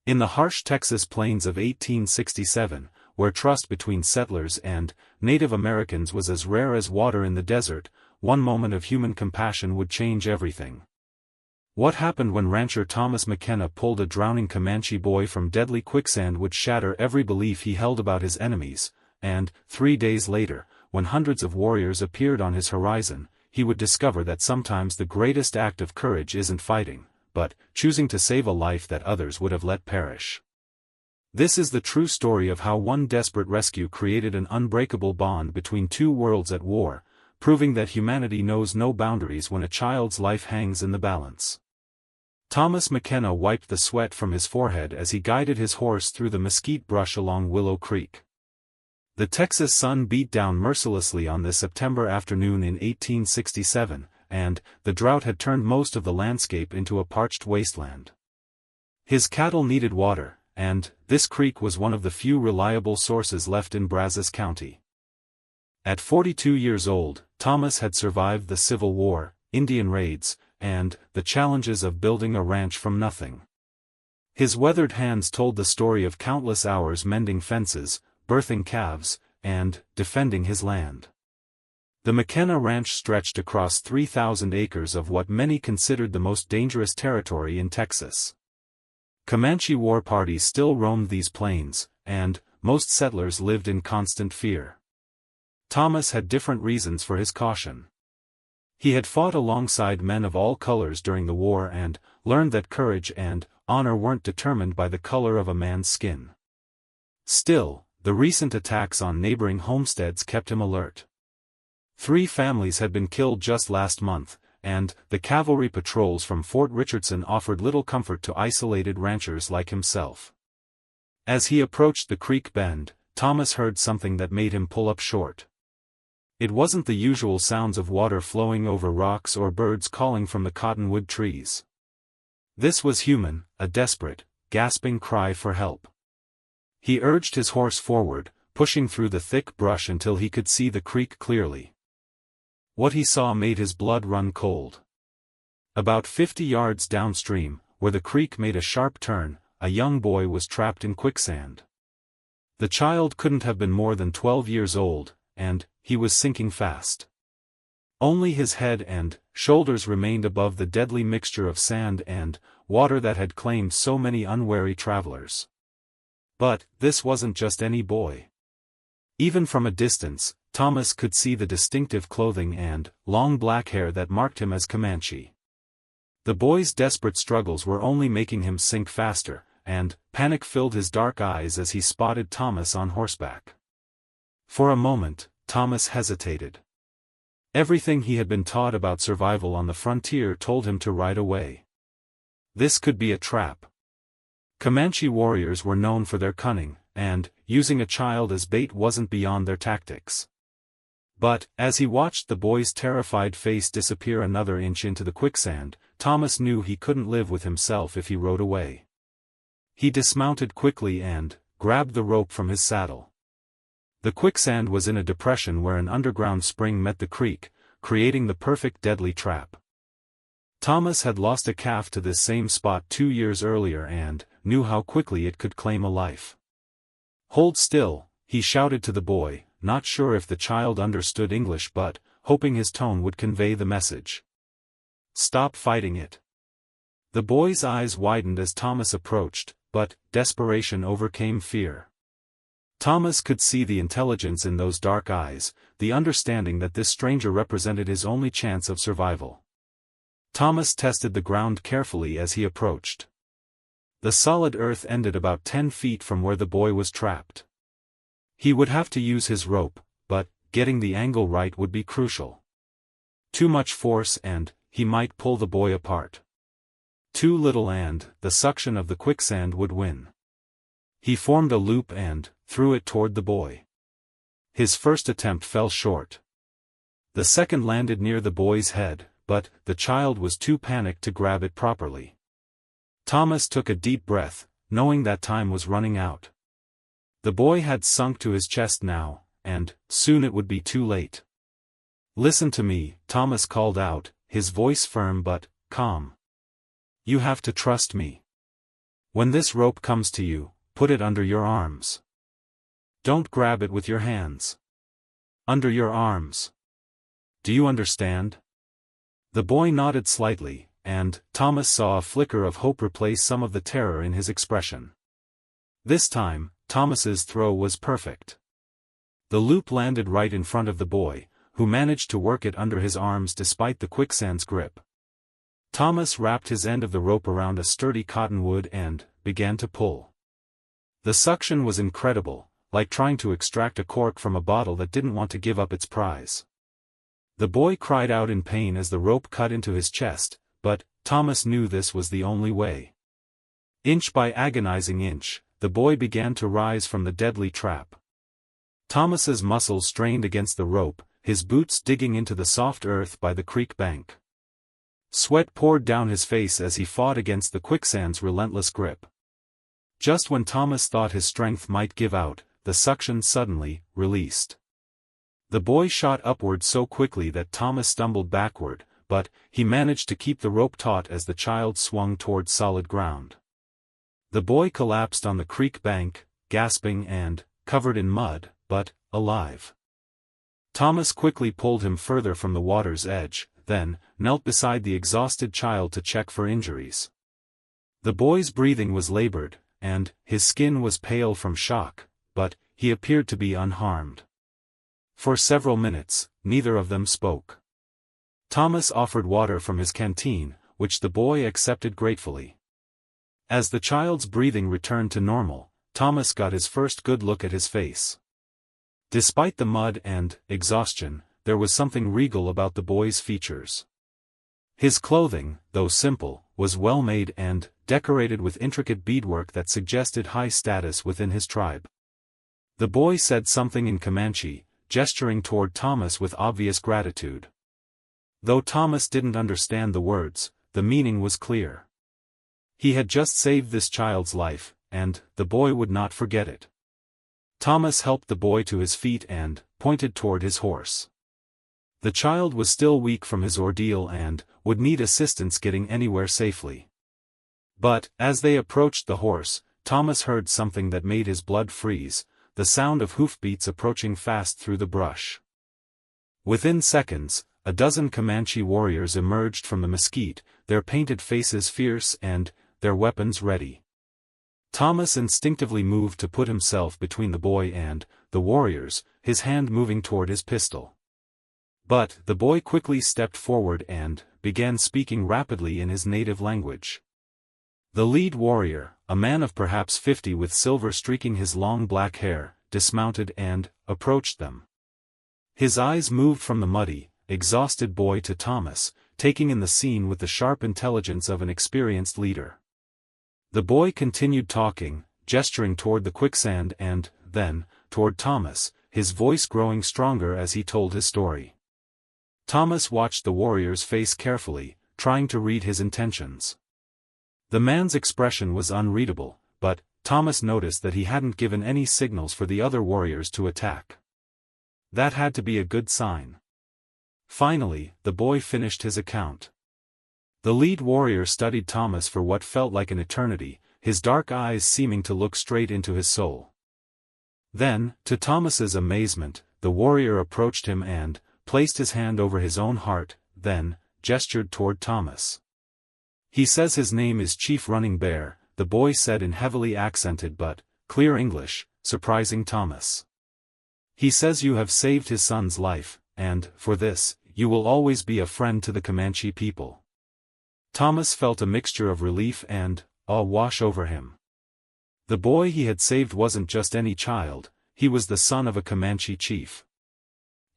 In the harsh Texas plains of 1867, where trust between settlers and Native Americans was as rare as water in the desert, one moment of human compassion would change everything. What happened when rancher Thomas McKenna pulled a drowning Comanche boy from deadly quicksand would shatter every belief he held about his enemies, and, 3 days later, when hundreds of warriors appeared on his horizon, he would discover that sometimes the greatest act of courage isn't fighting, but choosing to save a life that others would have let perish. This is the true story of how one desperate rescue created an unbreakable bond between two worlds at war, proving that humanity knows no boundaries when a child's life hangs in the balance. Thomas McKenna wiped the sweat from his forehead as he guided his horse through the mesquite brush along Willow Creek. The Texas sun beat down mercilessly on this September afternoon in 1867, and the drought had turned most of the landscape into a parched wasteland. His cattle needed water, and this creek was one of the few reliable sources left in Brazos County. At 42 years old, Thomas had survived the Civil War, Indian raids, and the challenges of building a ranch from nothing. His weathered hands told the story of countless hours mending fences, birthing calves, and defending his land. The McKenna Ranch stretched across 3,000 acres of what many considered the most dangerous territory in Texas. Comanche war parties still roamed these plains, and most settlers lived in constant fear. Thomas had different reasons for his caution. He had fought alongside men of all colors during the war and learned that courage and honor weren't determined by the color of a man's skin. Still, the recent attacks on neighboring homesteads kept him alert. 3 families had been killed just last month, and the cavalry patrols from Fort Richardson offered little comfort to isolated ranchers like himself. As he approached the creek bend, Thomas heard something that made him pull up short. It wasn't the usual sounds of water flowing over rocks or birds calling from the cottonwood trees. This was human, a desperate, gasping cry for help. He urged his horse forward, pushing through the thick brush until he could see the creek clearly. What he saw made his blood run cold. About 50 yards downstream, where the creek made a sharp turn, a young boy was trapped in quicksand. The child couldn't have been more than 12 years old, and he was sinking fast. Only his head and shoulders remained above the deadly mixture of sand and water that had claimed so many unwary travelers. But this wasn't just any boy. Even from a distance, Thomas could see the distinctive clothing and long black hair that marked him as Comanche. The boy's desperate struggles were only making him sink faster, and panic filled his dark eyes as he spotted Thomas on horseback. For a moment, Thomas hesitated. Everything he had been taught about survival on the frontier told him to ride away. This could be a trap. Comanche warriors were known for their cunning, and using a child as bait wasn't beyond their tactics. But, as he watched the boy's terrified face disappear another inch into the quicksand, Thomas knew he couldn't live with himself if he rode away. He dismounted quickly and grabbed the rope from his saddle. The quicksand was in a depression where an underground spring met the creek, creating the perfect deadly trap. Thomas had lost a calf to this same spot 2 years earlier and knew how quickly it could claim a life. "Hold still," he shouted to the boy, not sure if the child understood English but hoping his tone would convey the message. "Stop fighting it." The boy's eyes widened as Thomas approached, but desperation overcame fear. Thomas could see the intelligence in those dark eyes, the understanding that this stranger represented his only chance of survival. Thomas tested the ground carefully as he approached. The solid earth ended about 10 feet from where the boy was trapped. He would have to use his rope, but getting the angle right would be crucial. Too much force and he might pull the boy apart. Too little and the suction of the quicksand would win. He formed a loop and threw it toward the boy. His first attempt fell short. The second landed near the boy's head, but the child was too panicked to grab it properly. Thomas took a deep breath, knowing that time was running out. The boy had sunk to his chest now, and soon it would be too late. "Listen to me," Thomas called out, his voice firm but calm. "You have to trust me. When this rope comes to you, put it under your arms. Don't grab it with your hands. Under your arms. Do you understand? The boy nodded slightly, and Thomas saw a flicker of hope replace some of the terror in his expression. This time, Thomas's throw was perfect. The loop landed right in front of the boy, who managed to work it under his arms despite the quicksand's grip. Thomas wrapped his end of the rope around a sturdy cottonwood and began to pull. The suction was incredible, like trying to extract a cork from a bottle that didn't want to give up its prize. The boy cried out in pain as the rope cut into his chest, but Thomas knew this was the only way. Inch by agonizing inch, the boy began to rise from the deadly trap. Thomas's muscles strained against the rope, his boots digging into the soft earth by the creek bank. Sweat poured down his face as he fought against the quicksand's relentless grip. Just when Thomas thought his strength might give out, the suction suddenly released. The boy shot upward so quickly that Thomas stumbled backward, but he managed to keep the rope taut as the child swung toward solid ground. The boy collapsed on the creek bank, gasping and covered in mud, but alive. Thomas quickly pulled him further from the water's edge, then knelt beside the exhausted child to check for injuries. The boy's breathing was labored, and his skin was pale from shock, but he appeared to be unharmed. For several minutes, neither of them spoke. Thomas offered water from his canteen, which the boy accepted gratefully. As the child's breathing returned to normal, Thomas got his first good look at his face. Despite the mud and exhaustion, there was something regal about the boy's features. His clothing, though simple, was well made and decorated with intricate beadwork that suggested high status within his tribe. The boy said something in Comanche, gesturing toward Thomas with obvious gratitude. Though Thomas didn't understand the words, the meaning was clear. He had just saved this child's life, and the boy would not forget it. Thomas helped the boy to his feet and pointed toward his horse. The child was still weak from his ordeal and would need assistance getting anywhere safely. But, as they approached the horse, Thomas heard something that made his blood freeze, the sound of hoofbeats approaching fast through the brush. Within seconds, a dozen Comanche warriors emerged from the mesquite, their painted faces fierce and their weapons ready. Thomas instinctively moved to put himself between the boy and the warriors, his hand moving toward his pistol. But the boy quickly stepped forward and began speaking rapidly in his native language. The lead warrior, a man of perhaps 50 with silver streaking his long black hair, dismounted and approached them. His eyes moved from the muddy, exhausted boy to Thomas, taking in the scene with the sharp intelligence of an experienced leader. The boy continued talking, gesturing toward the quicksand and, then, toward Thomas, his voice growing stronger as he told his story. Thomas watched the warrior's face carefully, trying to read his intentions. The man's expression was unreadable, but Thomas noticed that he hadn't given any signals for the other warriors to attack. That had to be a good sign. Finally, the boy finished his account. The lead warrior studied Thomas for what felt like an eternity, his dark eyes seeming to look straight into his soul. Then, to Thomas's amazement, the warrior approached him and placed his hand over his own heart, then gestured toward Thomas. "He says his name is Chief Running Bear," the boy said in heavily accented but clear English, surprising Thomas. "He says you have saved his son's life, and, for this, you will always be a friend to the Comanche people." Thomas felt a mixture of relief and awe wash over him. The boy he had saved wasn't just any child, he was the son of a Comanche chief.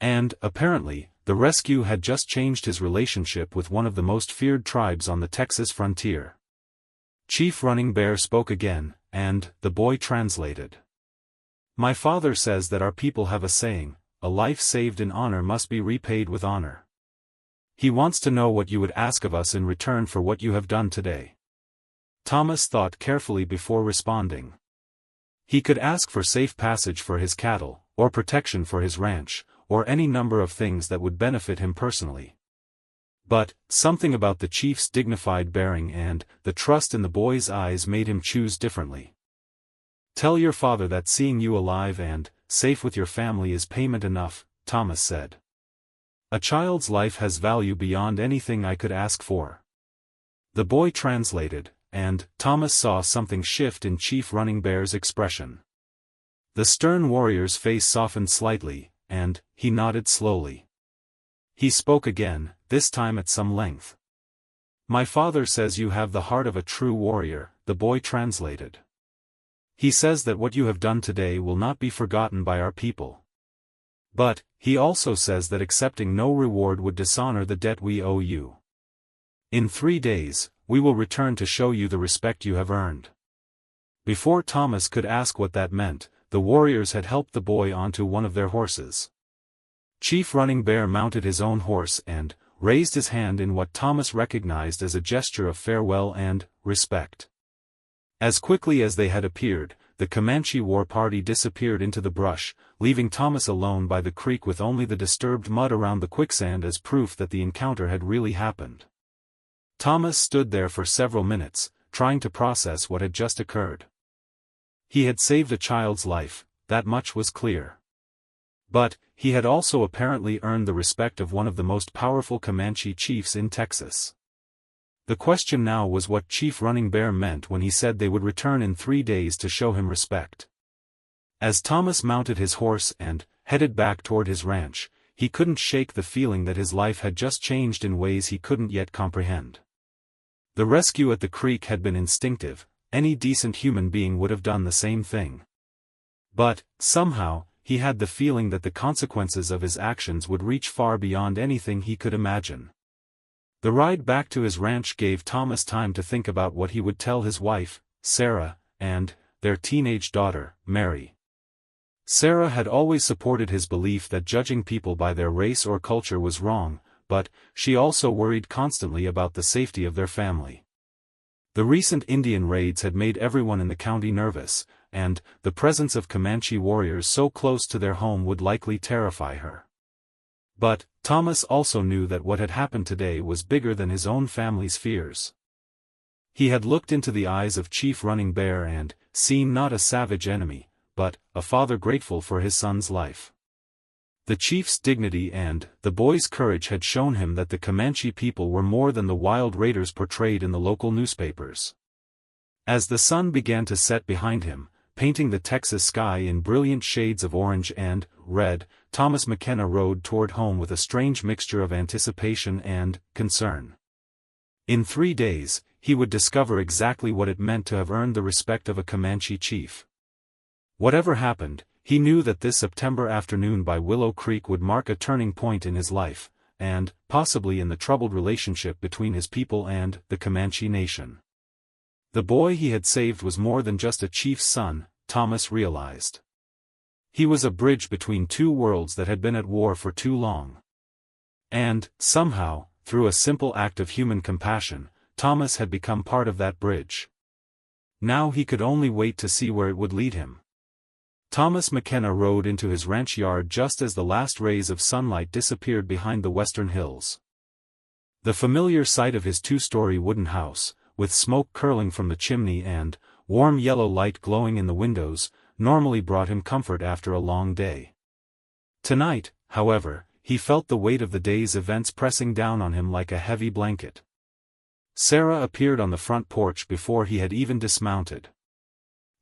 And, apparently, the rescue had just changed his relationship with one of the most feared tribes on the Texas frontier. Chief Running Bear spoke again, and the boy translated. "My father says that our people have a saying, a life saved in honor must be repaid with honor. He wants to know what you would ask of us in return for what you have done today." Thomas thought carefully before responding. He could ask for safe passage for his cattle, or protection for his ranch, or any number of things that would benefit him personally. But, something about the chief's dignified bearing and the trust in the boy's eyes made him choose differently. "Tell your father that seeing you alive and safe with your family is payment enough," Thomas said. "A child's life has value beyond anything I could ask for." The boy translated, and Thomas saw something shift in Chief Running Bear's expression. The stern warrior's face softened slightly, and he nodded slowly. He spoke again, this time at some length. "My father says you have the heart of a true warrior," the boy translated. "He says that what you have done today will not be forgotten by our people. But, he also says that accepting no reward would dishonor the debt we owe you. In 3 days, we will return to show you the respect you have earned." Before Thomas could ask what that meant, the warriors had helped the boy onto one of their horses. Chief Running Bear mounted his own horse and raised his hand in what Thomas recognized as a gesture of farewell and respect. As quickly as they had appeared, the Comanche war party disappeared into the brush, leaving Thomas alone by the creek with only the disturbed mud around the quicksand as proof that the encounter had really happened. Thomas stood there for several minutes, trying to process what had just occurred. He had saved a child's life, that much was clear. But, he had also apparently earned the respect of one of the most powerful Comanche chiefs in Texas. The question now was what Chief Running Bear meant when he said they would return in 3 days to show him respect. As Thomas mounted his horse and headed back toward his ranch, he couldn't shake the feeling that his life had just changed in ways he couldn't yet comprehend. The rescue at the creek had been instinctive, any decent human being would have done the same thing. But, somehow, he had the feeling that the consequences of his actions would reach far beyond anything he could imagine. The ride back to his ranch gave Thomas time to think about what he would tell his wife, Sarah, and their teenage daughter, Mary. Sarah had always supported his belief that judging people by their race or culture was wrong, but she also worried constantly about the safety of their family. The recent Indian raids had made everyone in the county nervous, and the presence of Comanche warriors so close to their home would likely terrify her. But, Thomas also knew that what had happened today was bigger than his own family's fears. He had looked into the eyes of Chief Running Bear and seen not a savage enemy, but a father grateful for his son's life. The chief's dignity and the boy's courage had shown him that the Comanche people were more than the wild raiders portrayed in the local newspapers. As the sun began to set behind him, painting the Texas sky in brilliant shades of orange and red, Thomas McKenna rode toward home with a strange mixture of anticipation and concern. In 3 days, he would discover exactly what it meant to have earned the respect of a Comanche chief. Whatever happened, he knew that this September afternoon by Willow Creek would mark a turning point in his life, and possibly in the troubled relationship between his people and the Comanche nation. The boy he had saved was more than just a chief's son, Thomas realized. He was a bridge between 2 worlds that had been at war for too long. And, somehow, through a simple act of human compassion, Thomas had become part of that bridge. Now he could only wait to see where it would lead him. Thomas McKenna rode into his ranch yard just as the last rays of sunlight disappeared behind the western hills. The familiar sight of his 2-story wooden house, with smoke curling from the chimney and warm yellow light glowing in the windows, normally brought him comfort after a long day. Tonight, however, he felt the weight of the day's events pressing down on him like a heavy blanket. Sarah appeared on the front porch before he had even dismounted.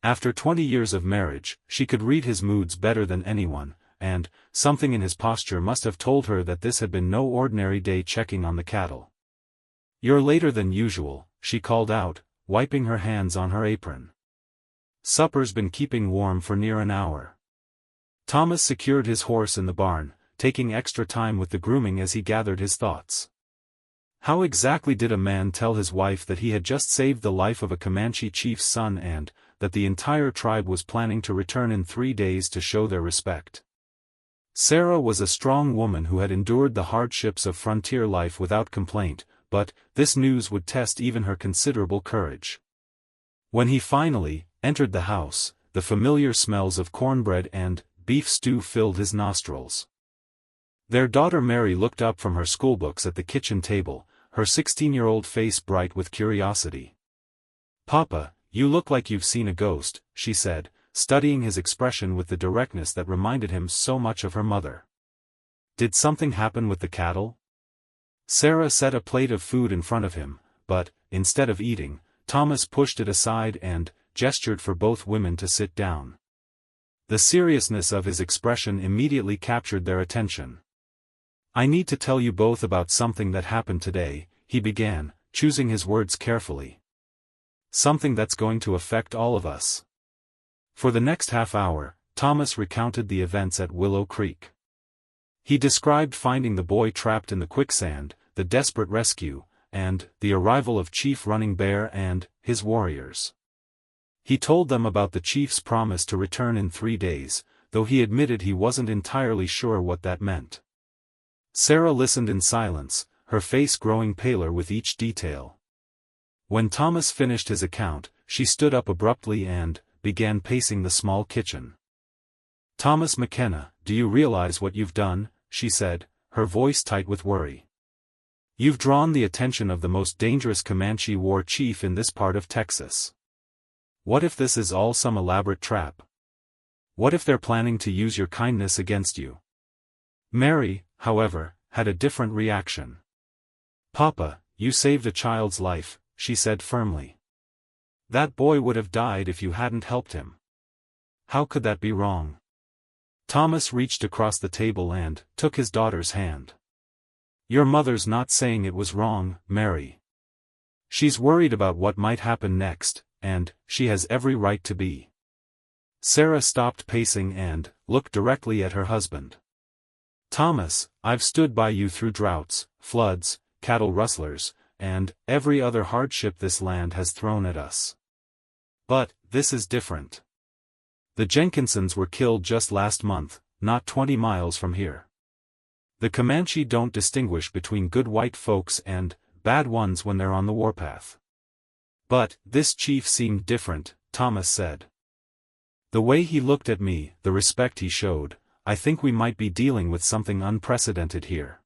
After 20 years of marriage, she could read his moods better than anyone, and something in his posture must have told her that this had been no ordinary day checking on the cattle. "You're later than usual," she called out, wiping her hands on her apron. "Supper's been keeping warm for near an hour." Thomas secured his horse in the barn, taking extra time with the grooming as he gathered his thoughts. How exactly did a man tell his wife that he had just saved the life of a Comanche chief's son and that the entire tribe was planning to return in 3 days to show their respect? Sarah was a strong woman who had endured the hardships of frontier life without complaint, but this news would test even her considerable courage. When he finally entered the house, the familiar smells of cornbread and beef stew filled his nostrils. Their daughter Mary looked up from her schoolbooks at the kitchen table, her 16-year-old face bright with curiosity. "Papa, you look like you've seen a ghost," she said, studying his expression with the directness that reminded him so much of her mother. "Did something happen with the cattle?" Sarah set a plate of food in front of him, but, instead of eating, Thomas pushed it aside and gestured for both women to sit down. The seriousness of his expression immediately captured their attention. "I need to tell you both about something that happened today," he began, choosing his words carefully. "Something that's going to affect all of us." For the next half hour, Thomas recounted the events at Willow Creek. He described finding the boy trapped in the quicksand, the desperate rescue, and the arrival of Chief Running Bear and his warriors. He told them about the chief's promise to return in 3 days, though he admitted he wasn't entirely sure what that meant. Sarah listened in silence, her face growing paler with each detail. When Thomas finished his account, she stood up abruptly and began pacing the small kitchen. "Thomas McKenna, do you realize what you've done?" she said, her voice tight with worry. "You've drawn the attention of the most dangerous Comanche war chief in this part of Texas. What if this is all some elaborate trap? What if they're planning to use your kindness against you?" Mary, however, had a different reaction. "Papa, you saved a child's life," she said firmly. "That boy would have died if you hadn't helped him. How could that be wrong?" Thomas reached across the table and took his daughter's hand. "Your mother's not saying it was wrong, Mary. She's worried about what might happen next, and she has every right to be." Sarah stopped pacing and looked directly at her husband. "Thomas, I've stood by you through droughts, floods, cattle rustlers, and every other hardship this land has thrown at us. But this is different. The Jenkinsons were killed just last month, not 20 miles from here. The Comanche don't distinguish between good white folks and bad ones when they're on the warpath. But this chief seemed different," Thomas said. "The way he looked at me, the respect he showed, I think we might be dealing with something unprecedented here."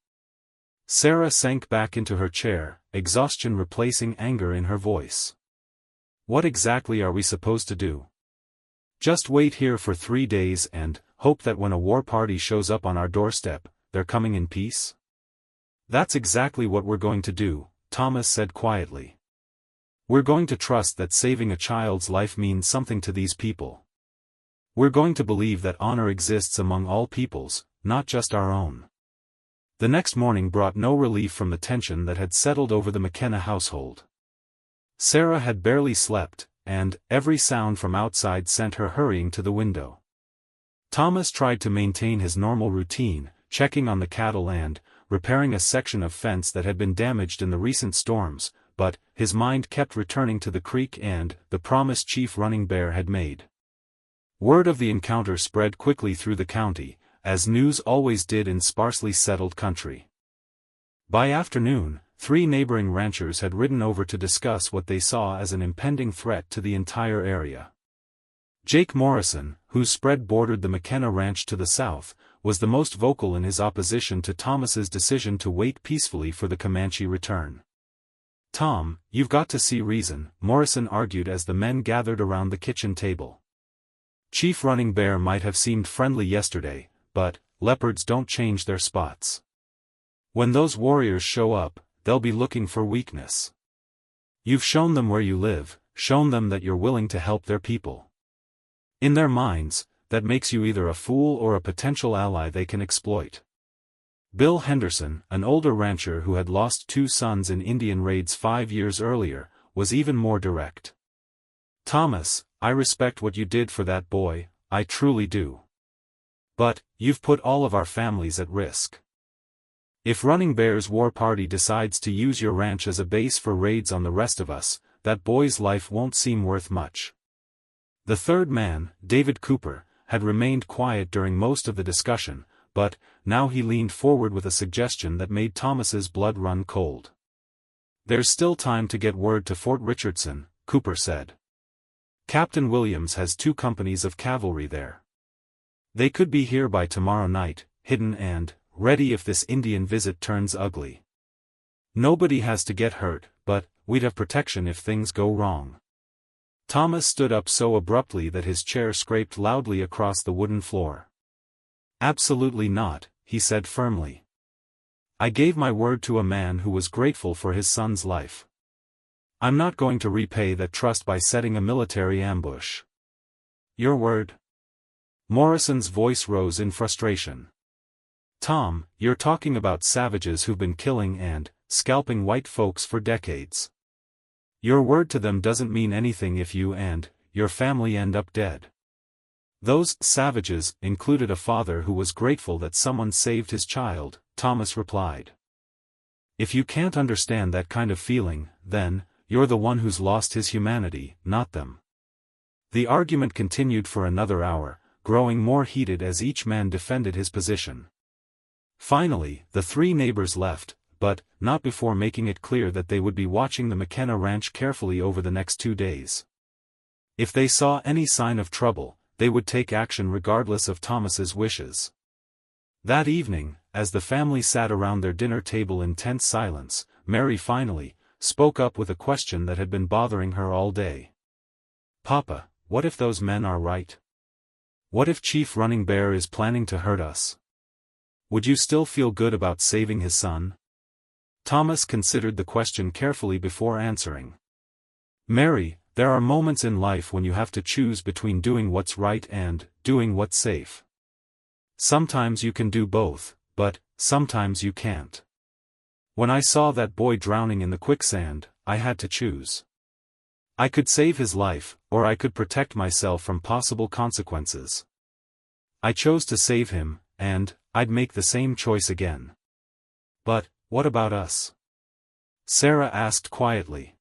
Sarah sank back into her chair, exhaustion replacing anger in her voice. "What exactly are we supposed to do? Just wait here for 3 days and hope that when a war party shows up on our doorstep, they're coming in peace?" "That's exactly what we're going to do," Thomas said quietly. "We're going to trust that saving a child's life means something to these people. We're going to believe that honor exists among all peoples, not just our own." The next morning brought no relief from the tension that had settled over the McKenna household. Sarah had barely slept, and every sound from outside sent her hurrying to the window. Thomas tried to maintain his normal routine, checking on the cattle and repairing a section of fence that had been damaged in the recent storms, but his mind kept returning to the creek and the promise Chief Running Bear had made. Word of the encounter spread quickly through the county, as news always did in sparsely settled country. By afternoon, 3 neighboring ranchers had ridden over to discuss what they saw as an impending threat to the entire area. Jake Morrison, whose spread bordered the McKenna ranch to the south, was the most vocal in his opposition to Thomas's decision to wait peacefully for the Comanche return. "Tom, you've got to see reason," Morrison argued as the men gathered around the kitchen table. "Chief Running Bear might have seemed friendly yesterday, but leopards don't change their spots. When those warriors show up, they'll be looking for weakness. You've shown them where you live, shown them that you're willing to help their people. In their minds, that makes you either a fool or a potential ally they can exploit." Bill Henderson, an older rancher who had lost 2 sons in Indian raids 5 years earlier, was even more direct. "Thomas, I respect what you did for that boy, I truly do. But you've put all of our families at risk. If Running Bear's war party decides to use your ranch as a base for raids on the rest of us, that boy's life won't seem worth much." The third man, David Cooper, had remained quiet during most of the discussion, but now he leaned forward with a suggestion that made Thomas's blood run cold. "There's still time to get word to Fort Richardson," Cooper said. "Captain Williams has 2 companies of cavalry there. They could be here by tomorrow night, hidden and ready if this Indian visit turns ugly. Nobody has to get hurt, but we'd have protection if things go wrong. Thomas stood up so abruptly that his chair scraped loudly across the wooden floor. Absolutely not, he said firmly. I gave my word to a man who was grateful for his son's life. I'm not going to repay that trust by setting a military ambush. Your word? Morrison's voice rose in frustration. Tom, you're talking about savages who've been killing and scalping white folks for decades. Your word to them doesn't mean anything if you and your family end up dead. Those savages included a father who was grateful that someone saved his child, Thomas replied. If you can't understand that kind of feeling, then you're the one who's lost his humanity, not them. The argument continued for another hour, growing more heated as each man defended his position. Finally, the three neighbors left, but not before making it clear that they would be watching the McKenna ranch carefully over the next 2 days. If they saw any sign of trouble, they would take action regardless of Thomas's wishes. That evening, as the family sat around their dinner table in tense silence, Mary finally spoke up with a question that had been bothering her all day. Papa, what if those men are right? What if Chief Running Bear is planning to hurt us? Would you still feel good about saving his son? Thomas considered the question carefully before answering. Mary, there are moments in life when you have to choose between doing what's right and doing what's safe. Sometimes you can do both, but sometimes you can't. When I saw that boy drowning in the quicksand, I had to choose. I could save his life, or I could protect myself from possible consequences. I chose to save him, and I'd make the same choice again. But what about us? Sarah asked quietly.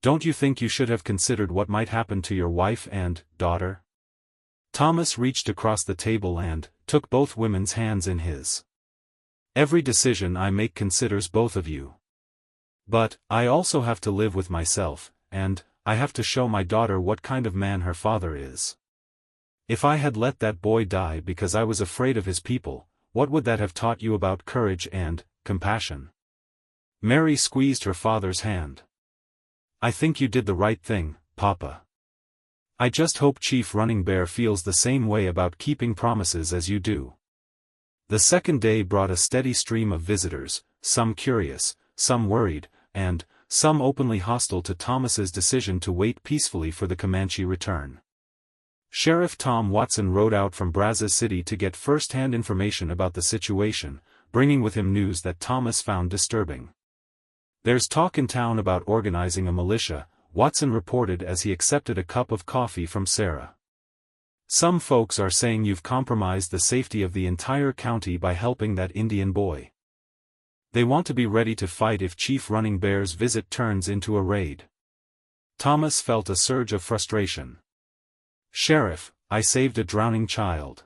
Don't you think you should have considered what might happen to your wife and daughter? Thomas reached across the table and took both women's hands in his. Every decision I make considers both of you. But I also have to live with myself, and I have to show my daughter what kind of man her father is. If I had let that boy die because I was afraid of his people, what would that have taught you about courage and compassion? Mary squeezed her father's hand. I think you did the right thing, Papa. I just hope Chief Running Bear feels the same way about keeping promises as you do. The second day brought a steady stream of visitors, some curious, some worried, and some openly hostile to Thomas's decision to wait peacefully for the Comanche return. Sheriff Tom Watson rode out from Brazos City to get first-hand information about the situation, bringing with him news that Thomas found disturbing. There's talk in town about organizing a militia, Watson reported as he accepted a cup of coffee from Sarah. Some folks are saying you've compromised the safety of the entire county by helping that Indian boy. They want to be ready to fight if Chief Running Bear's visit turns into a raid. Thomas felt a surge of frustration. Sheriff, I saved a drowning child.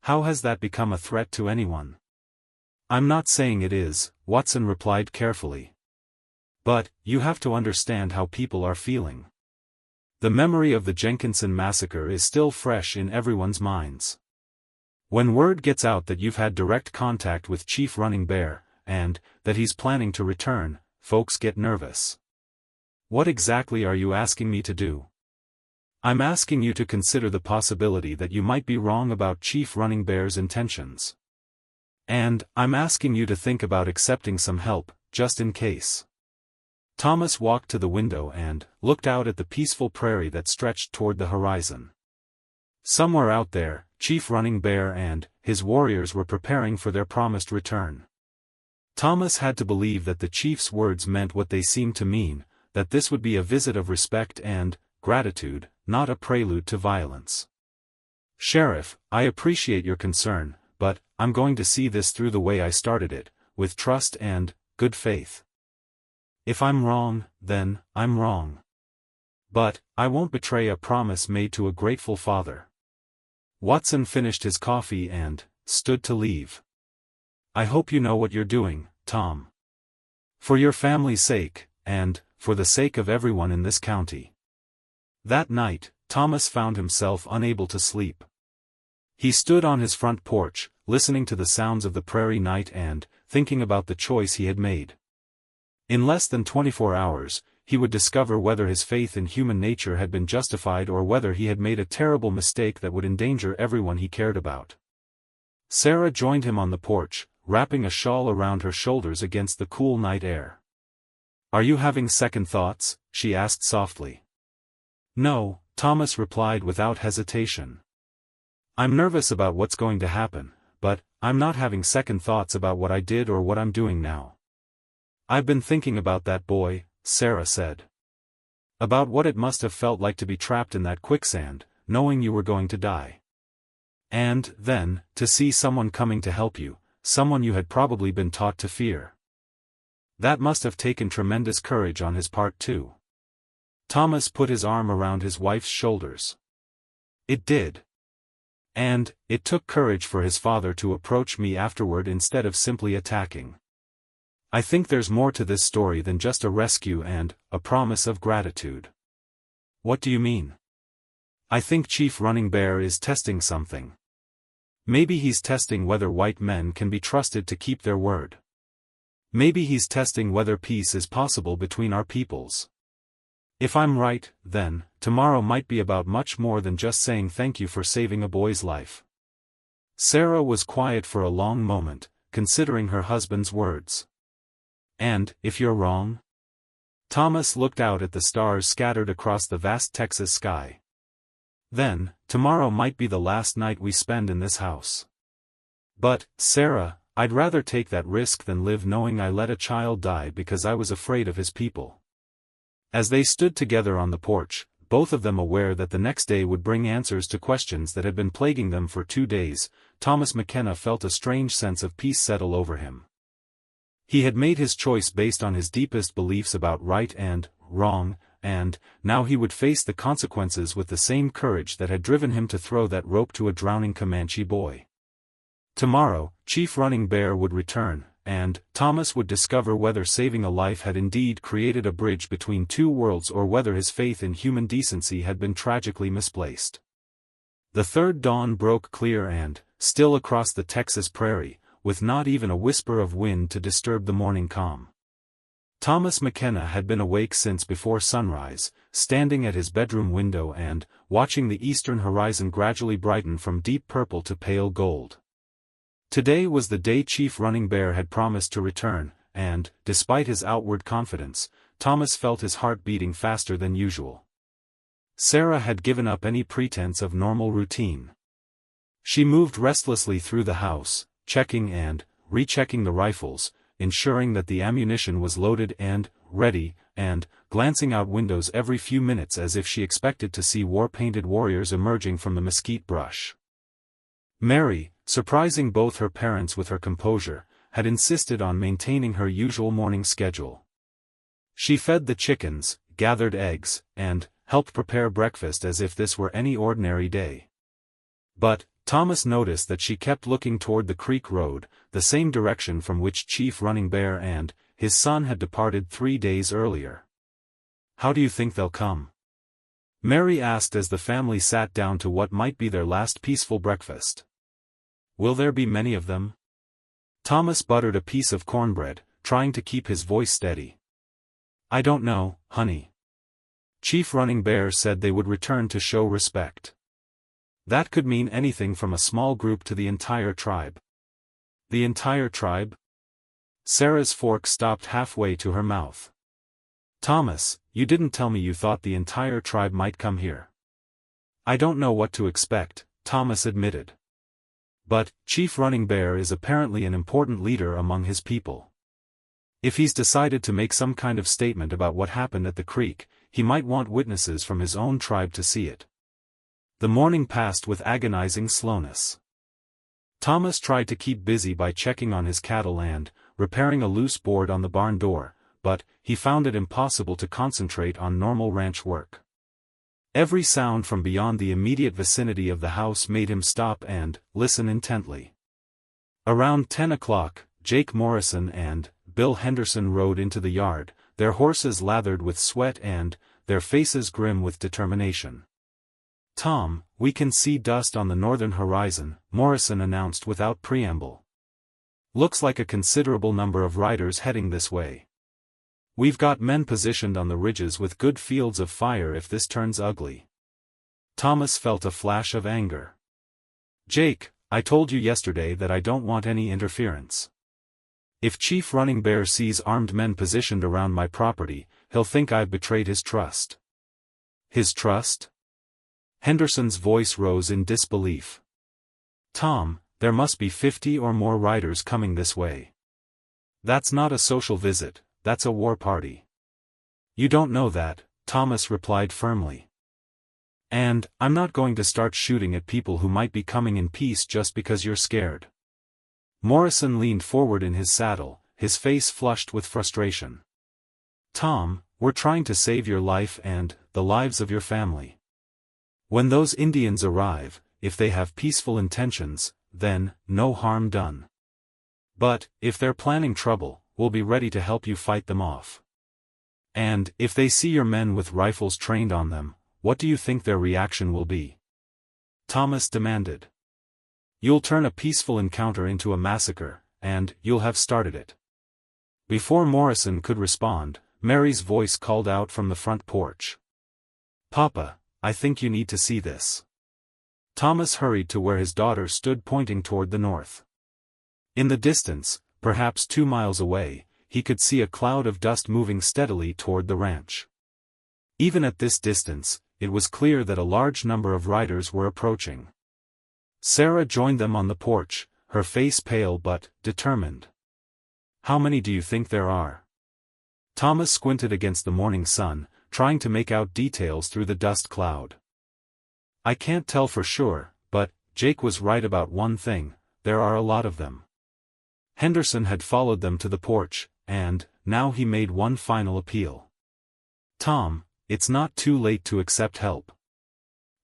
How has that become a threat to anyone? I'm not saying it is, Watson replied carefully. But you have to understand how people are feeling. The memory of the Jenkinson massacre is still fresh in everyone's minds. When word gets out that you've had direct contact with Chief Running Bear, and that he's planning to return, folks get nervous. What exactly are you asking me to do? I'm asking you to consider the possibility that you might be wrong about Chief Running Bear's intentions. And I'm asking you to think about accepting some help, just in case. Thomas walked to the window and looked out at the peaceful prairie that stretched toward the horizon. Somewhere out there, Chief Running Bear and his warriors were preparing for their promised return. Thomas had to believe that the chief's words meant what they seemed to mean, that this would be a visit of respect and gratitude, not a prelude to violence. Sheriff, I appreciate your concern, but I'm going to see this through the way I started it, with trust and good faith. If I'm wrong, then I'm wrong. But I won't betray a promise made to a grateful father. Watson finished his coffee and stood to leave. I hope you know what you're doing, Tom. For your family's sake, and for the sake of everyone in this county. That night, Thomas found himself unable to sleep. He stood on his front porch, listening to the sounds of the prairie night and thinking about the choice he had made. In less than 24 hours, he would discover whether his faith in human nature had been justified or whether he had made a terrible mistake that would endanger everyone he cared about. Sarah joined him on the porch, wrapping a shawl around her shoulders against the cool night air. "Are you having second thoughts?" she asked softly. "No," Thomas replied without hesitation. "I'm nervous about what's going to happen, but I'm not having second thoughts about what I did or what I'm doing now." "I've been thinking about that boy," Sarah said. "About what it must have felt like to be trapped in that quicksand, knowing you were going to die. And, then, to see someone coming to help you, someone you had probably been taught to fear. That must have taken tremendous courage on his part too." Thomas put his arm around his wife's shoulders. "It did. And, it took courage for his father to approach me afterward instead of simply attacking. I think there's more to this story than just a rescue and a promise of gratitude." "What do you mean?" "I think Chief Running Bear is testing something. Maybe he's testing whether white men can be trusted to keep their word. Maybe he's testing whether peace is possible between our peoples. If I'm right, then, tomorrow might be about much more than just saying thank you for saving a boy's life." Sarah was quiet for a long moment, considering her husband's words. "And, if you're wrong?" Thomas looked out at the stars scattered across the vast Texas sky. "Then, tomorrow might be the last night we spend in this house. But, Sarah, I'd rather take that risk than live knowing I let a child die because I was afraid of his people." As they stood together on the porch, both of them aware that the next day would bring answers to questions that had been plaguing them for 2 days, Thomas McKenna felt a strange sense of peace settle over him. He had made his choice based on his deepest beliefs about right and wrong, and now he would face the consequences with the same courage that had driven him to throw that rope to a drowning Comanche boy. Tomorrow, Chief Running Bear would return, and Thomas would discover whether saving a life had indeed created a bridge between two worlds or whether his faith in human decency had been tragically misplaced. The third dawn broke clear and still across the Texas prairie, with not even a whisper of wind to disturb the morning calm. Thomas McKenna had been awake since before sunrise, standing at his bedroom window and watching the eastern horizon gradually brighten from deep purple to pale gold. Today was the day Chief Running Bear had promised to return, and, despite his outward confidence, Thomas felt his heart beating faster than usual. Sarah had given up any pretense of normal routine. She moved restlessly through the house, checking and rechecking the rifles, ensuring that the ammunition was loaded and ready, and glancing out windows every few minutes as if she expected to see war-painted warriors emerging from the mesquite brush. Mary, surprising both her parents with her composure, had insisted on maintaining her usual morning schedule. She fed the chickens, gathered eggs, and helped prepare breakfast as if this were any ordinary day. But Thomas noticed that she kept looking toward the creek road, the same direction from which Chief Running Bear and his son had departed 3 days earlier. "How do you think they'll come?" Mary asked as the family sat down to what might be their last peaceful breakfast. "Will there be many of them?" Thomas buttered a piece of cornbread, trying to keep his voice steady. "I don't know, honey. Chief Running Bear said they would return to show respect. That could mean anything from a small group to the entire tribe." "The entire tribe?" Sarah's fork stopped halfway to her mouth. "Thomas, you didn't tell me you thought the entire tribe might come here." "I don't know what to expect," Thomas admitted. "But Chief Running Bear is apparently an important leader among his people. If he's decided to make some kind of statement about what happened at the creek, he might want witnesses from his own tribe to see it." The morning passed with agonizing slowness. Thomas tried to keep busy by checking on his cattle and repairing a loose board on the barn door, but he found it impossible to concentrate on normal ranch work. Every sound from beyond the immediate vicinity of the house made him stop and listen intently. Around 10 o'clock, Jake Morrison and Bill Henderson rode into the yard, their horses lathered with sweat and their faces grim with determination. "Tom, we can see dust on the northern horizon," Morrison announced without preamble. "Looks like a considerable number of riders heading this way. We've got men positioned on the ridges with good fields of fire if this turns ugly." Thomas felt a flash of anger. "Jake, I told you yesterday that I don't want any interference. If Chief Running Bear sees armed men positioned around my property, he'll think I've betrayed his trust." "His trust?" Henderson's voice rose in disbelief. "Tom, there must be 50 or more riders coming this way. That's not a social visit, that's a war party." "You don't know that," Thomas replied firmly. "And, I'm not going to start shooting at people who might be coming in peace just because you're scared." Morrison leaned forward in his saddle, his face flushed with frustration. "Tom, we're trying to save your life and the lives of your family. When those Indians arrive, if they have peaceful intentions, then, no harm done. But, if they're planning trouble, we'll be ready to help you fight them off. And, if they see your men with rifles trained on them, what do you think their reaction will be?" Thomas demanded. "You'll turn a peaceful encounter into a massacre, and you'll have started it." Before Morrison could respond, Mary's voice called out from the front porch. "Papa, I think you need to see this." Thomas hurried to where his daughter stood pointing toward the north. In the distance, perhaps 2 miles away, he could see a cloud of dust moving steadily toward the ranch. Even at this distance, it was clear that a large number of riders were approaching. Sarah joined them on the porch, her face pale but determined. "How many do you think there are?" Thomas squinted against the morning sun, trying to make out details through the dust cloud. "I can't tell for sure, but Jake was right about one thing, there are a lot of them." Henderson had followed them to the porch, and now he made one final appeal. "Tom, it's not too late to accept help.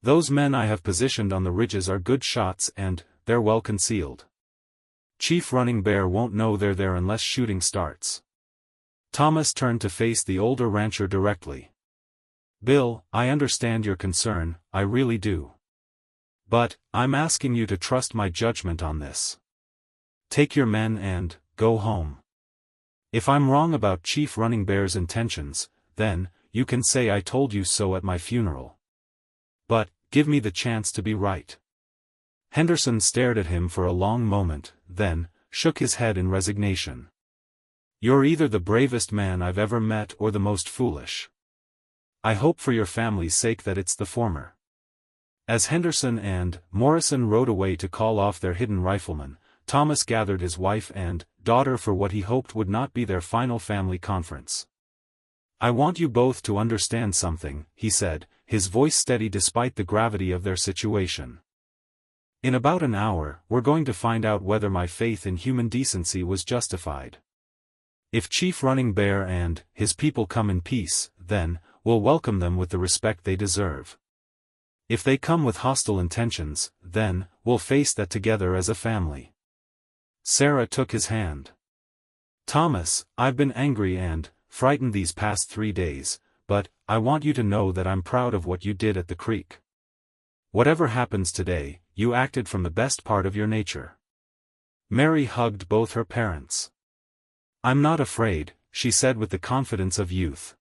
Those men I have positioned on the ridges are good shots and they're well concealed. Chief Running Bear won't know they're there unless shooting starts." Thomas turned to face the older rancher directly. "Bill, I understand your concern, I really do. But, I'm asking you to trust my judgment on this. Take your men and go home. If I'm wrong about Chief Running Bear's intentions, then you can say I told you so at my funeral. But, give me the chance to be right." Henderson stared at him for a long moment, then shook his head in resignation. "You're either the bravest man I've ever met or the most foolish. I hope for your family's sake that it's the former." As Henderson and Morrison rode away to call off their hidden riflemen, Thomas gathered his wife and daughter for what he hoped would not be their final family conference. "I want you both to understand something," he said, his voice steady despite the gravity of their situation. "In about an hour, we're going to find out whether my faith in human decency was justified. If Chief Running Bear and his people come in peace, then we'll welcome them with the respect they deserve. If they come with hostile intentions, then we'll face that together as a family." Sarah took his hand. "Thomas, I've been angry and frightened these past 3 days, but I want you to know that I'm proud of what you did at the creek. Whatever happens today, you acted from the best part of your nature." Mary hugged both her parents. "I'm not afraid," she said with the confidence of youth.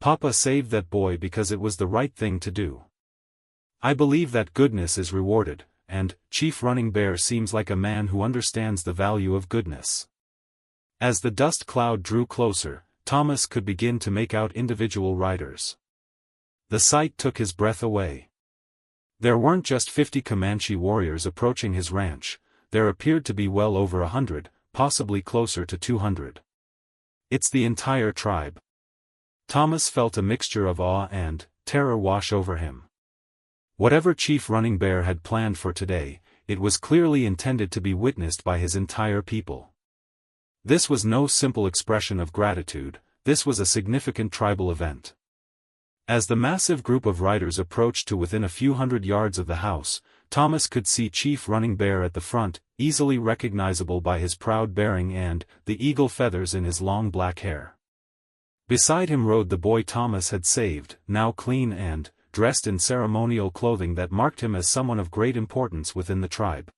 "Papa saved that boy because it was the right thing to do. I believe that goodness is rewarded, and Chief Running Bear seems like a man who understands the value of goodness." As the dust cloud drew closer, Thomas could begin to make out individual riders. The sight took his breath away. There weren't just 50 Comanche warriors approaching his ranch, there appeared to be well over 100, possibly closer to 200. "It's the entire tribe." Thomas felt a mixture of awe and terror wash over him. Whatever Chief Running Bear had planned for today, it was clearly intended to be witnessed by his entire people. This was no simple expression of gratitude, this was a significant tribal event. As the massive group of riders approached to within a few hundred yards of the house, Thomas could see Chief Running Bear at the front, easily recognizable by his proud bearing and the eagle feathers in his long black hair. Beside him rode the boy Thomas had saved, now clean and dressed in ceremonial clothing that marked him as someone of great importance within the tribe.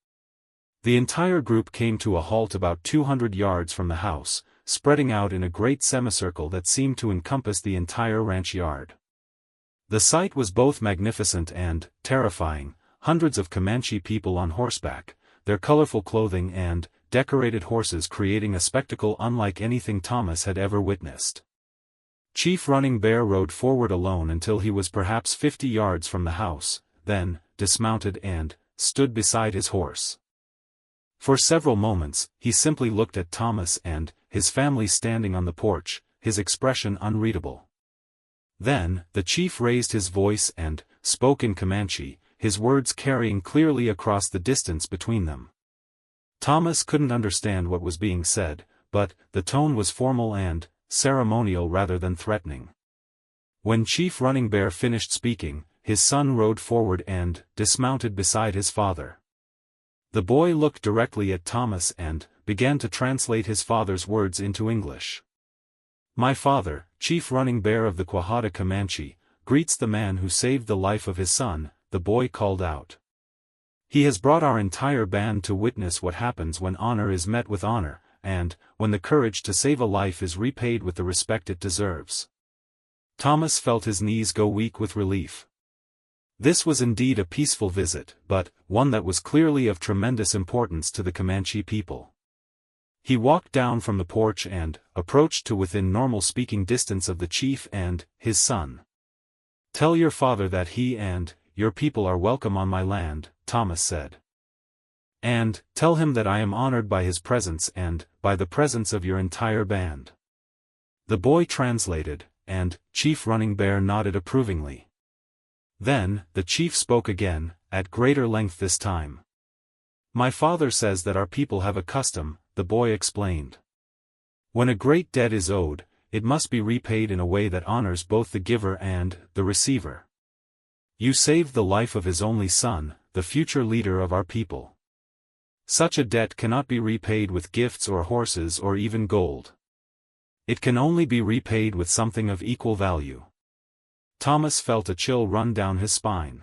The entire group came to a halt about 200 yards from the house, spreading out in a great semicircle that seemed to encompass the entire ranch yard. The sight was both magnificent and terrifying. Hundreds of Comanche people on horseback, their colorful clothing and decorated horses creating a spectacle unlike anything Thomas had ever witnessed. Chief Running Bear rode forward alone until he was perhaps 50 yards from the house, then dismounted and stood beside his horse. For several moments, he simply looked at Thomas and his family standing on the porch, his expression unreadable. Then, the chief raised his voice and spoke in Comanche, his words carrying clearly across the distance between them. Thomas couldn't understand what was being said, but the tone was formal and ceremonial rather than threatening. When Chief Running Bear finished speaking, his son rode forward and dismounted beside his father. The boy looked directly at Thomas and began to translate his father's words into English. "My father, Chief Running Bear of the Quahada Comanche, greets the man who saved the life of his son," the boy called out. "He has brought our entire band to witness what happens when honor is met with honor, and when the courage to save a life is repaid with the respect it deserves." Thomas felt his knees go weak with relief. This was indeed a peaceful visit, but one that was clearly of tremendous importance to the Comanche people. He walked down from the porch and approached to within normal speaking distance of the chief and his son. "Tell your father that he and your people are welcome on my land," Thomas said. "And tell him that I am honored by his presence and by the presence of your entire band." The boy translated, and Chief Running Bear nodded approvingly. Then, the chief spoke again, at greater length this time. "My father says that our people have a custom," the boy explained. "When a great debt is owed, it must be repaid in a way that honors both the giver and the receiver. You saved the life of his only son, the future leader of our people. Such a debt cannot be repaid with gifts or horses or even gold. It can only be repaid with something of equal value." Thomas felt a chill run down his spine.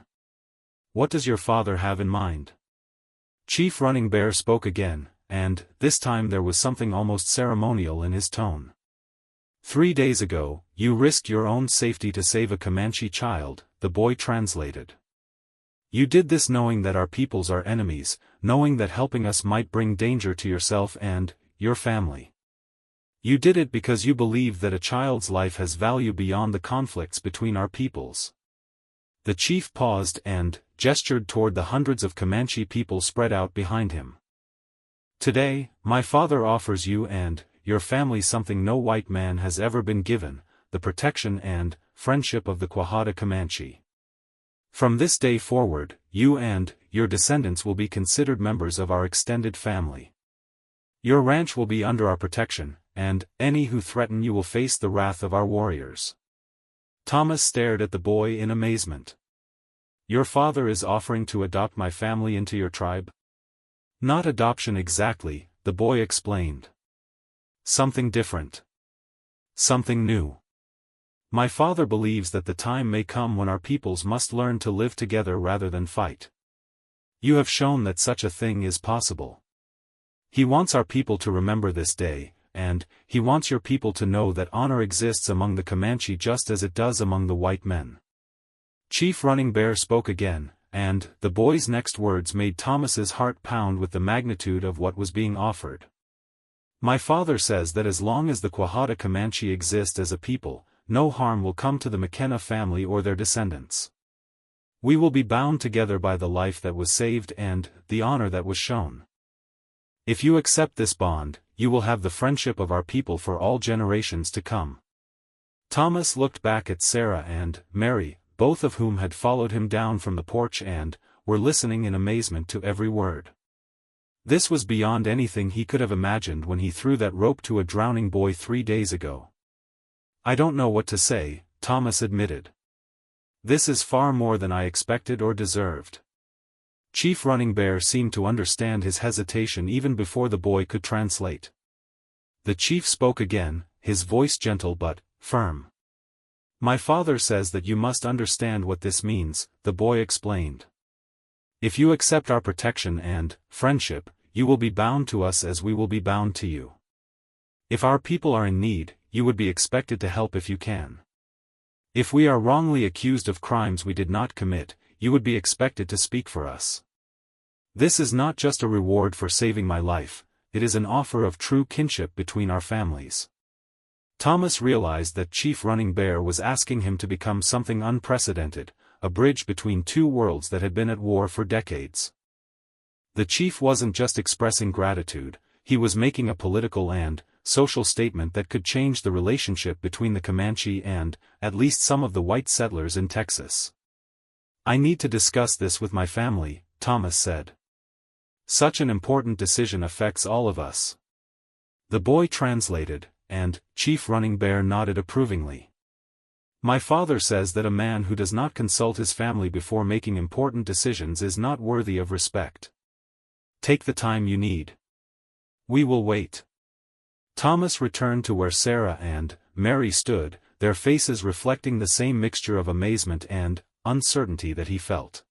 "What does your father have in mind?" Chief Running Bear spoke again, and this time there was something almost ceremonial in his tone. "3 days ago, you risked your own safety to save a Comanche child," the boy translated. "You did this knowing that our peoples are enemies, knowing that helping us might bring danger to yourself and your family. You did it because you believe that a child's life has value beyond the conflicts between our peoples." The chief paused and gestured toward the hundreds of Comanche people spread out behind him. "Today, my father offers you and your family something no white man has ever been given, the protection and friendship of the Quahada Comanche. From this day forward, you and your descendants will be considered members of our extended family. Your ranch will be under our protection, and any who threaten you will face the wrath of our warriors." Thomas stared at the boy in amazement. "Your father is offering to adopt my family into your tribe?" "Not adoption exactly," the boy explained. "Something different. Something new. My father believes that the time may come when our peoples must learn to live together rather than fight. You have shown that such a thing is possible. He wants our people to remember this day, and he wants your people to know that honor exists among the Comanche just as it does among the white men." Chief Running Bear spoke again, and the boy's next words made Thomas's heart pound with the magnitude of what was being offered. "My father says that as long as the Quahada Comanche exist as a people, no harm will come to the McKenna family or their descendants. We will be bound together by the life that was saved and the honor that was shown. If you accept this bond, you will have the friendship of our people for all generations to come." Thomas looked back at Sarah and Mary, both of whom had followed him down from the porch and were listening in amazement to every word. This was beyond anything he could have imagined when he threw that rope to a drowning boy 3 days ago. "I don't know what to say," Thomas admitted. "This is far more than I expected or deserved." Chief Running Bear seemed to understand his hesitation even before the boy could translate. The chief spoke again, his voice gentle but firm. My father says that you must understand what this means, the boy explained. If you accept our protection and friendship, you will be bound to us as we will be bound to you. If our people are in need, you would be expected to help if you can. If we are wrongly accused of crimes we did not commit, you would be expected to speak for us. This is not just a reward for saving my life, it is an offer of true kinship between our families. Thomas realized that Chief Running Bear was asking him to become something unprecedented, a bridge between two worlds that had been at war for decades. The chief wasn't just expressing gratitude, he was making a political and social statement that could change the relationship between the Comanche and, at least some of the white settlers in Texas. I need to discuss this with my family, Thomas said. Such an important decision affects all of us. The boy translated, and Chief Running Bear nodded approvingly. My father says that a man who does not consult his family before making important decisions is not worthy of respect. Take the time you need. We will wait. Thomas returned to where Sarah and Mary stood, their faces reflecting the same mixture of amazement and uncertainty that he felt.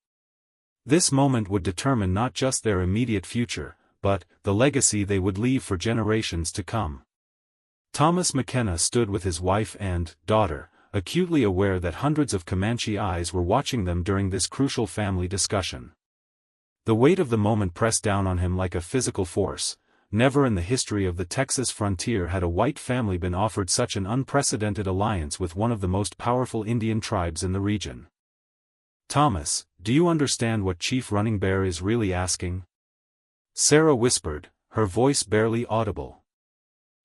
This moment would determine not just their immediate future, but the legacy they would leave for generations to come. Thomas McKenna stood with his wife and daughter, acutely aware that hundreds of Comanche eyes were watching them during this crucial family discussion. The weight of the moment pressed down on him like a physical force. Never in the history of the Texas frontier had a white family been offered such an unprecedented alliance with one of the most powerful Indian tribes in the region. Thomas, do you understand what Chief Running Bear is really asking? Sarah whispered, her voice barely audible.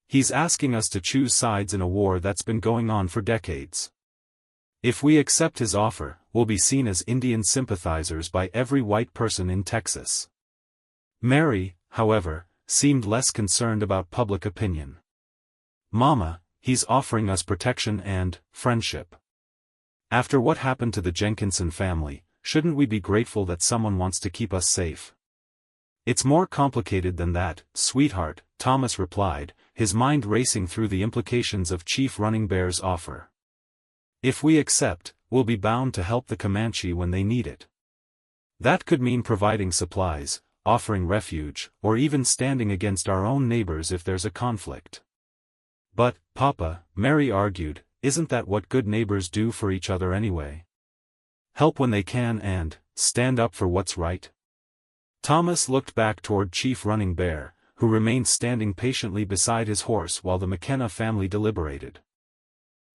He's asking us to choose sides in a war that's been going on for decades. If we accept his offer, we'll be seen as Indian sympathizers by every white person in Texas. Mary, however, seemed less concerned about public opinion. Mama, he's offering us protection and friendship. After what happened to the Jenkinson family, shouldn't we be grateful that someone wants to keep us safe? It's more complicated than that, sweetheart, Thomas replied, his mind racing through the implications of Chief Running Bear's offer. If we accept, we'll be bound to help the Comanche when they need it. That could mean providing supplies, offering refuge, or even standing against our own neighbors if there's a conflict. But, Papa, Mary argued, isn't that what good neighbors do for each other anyway? Help when they can and stand up for what's right. Thomas looked back toward Chief Running Bear, who remained standing patiently beside his horse while the McKenna family deliberated.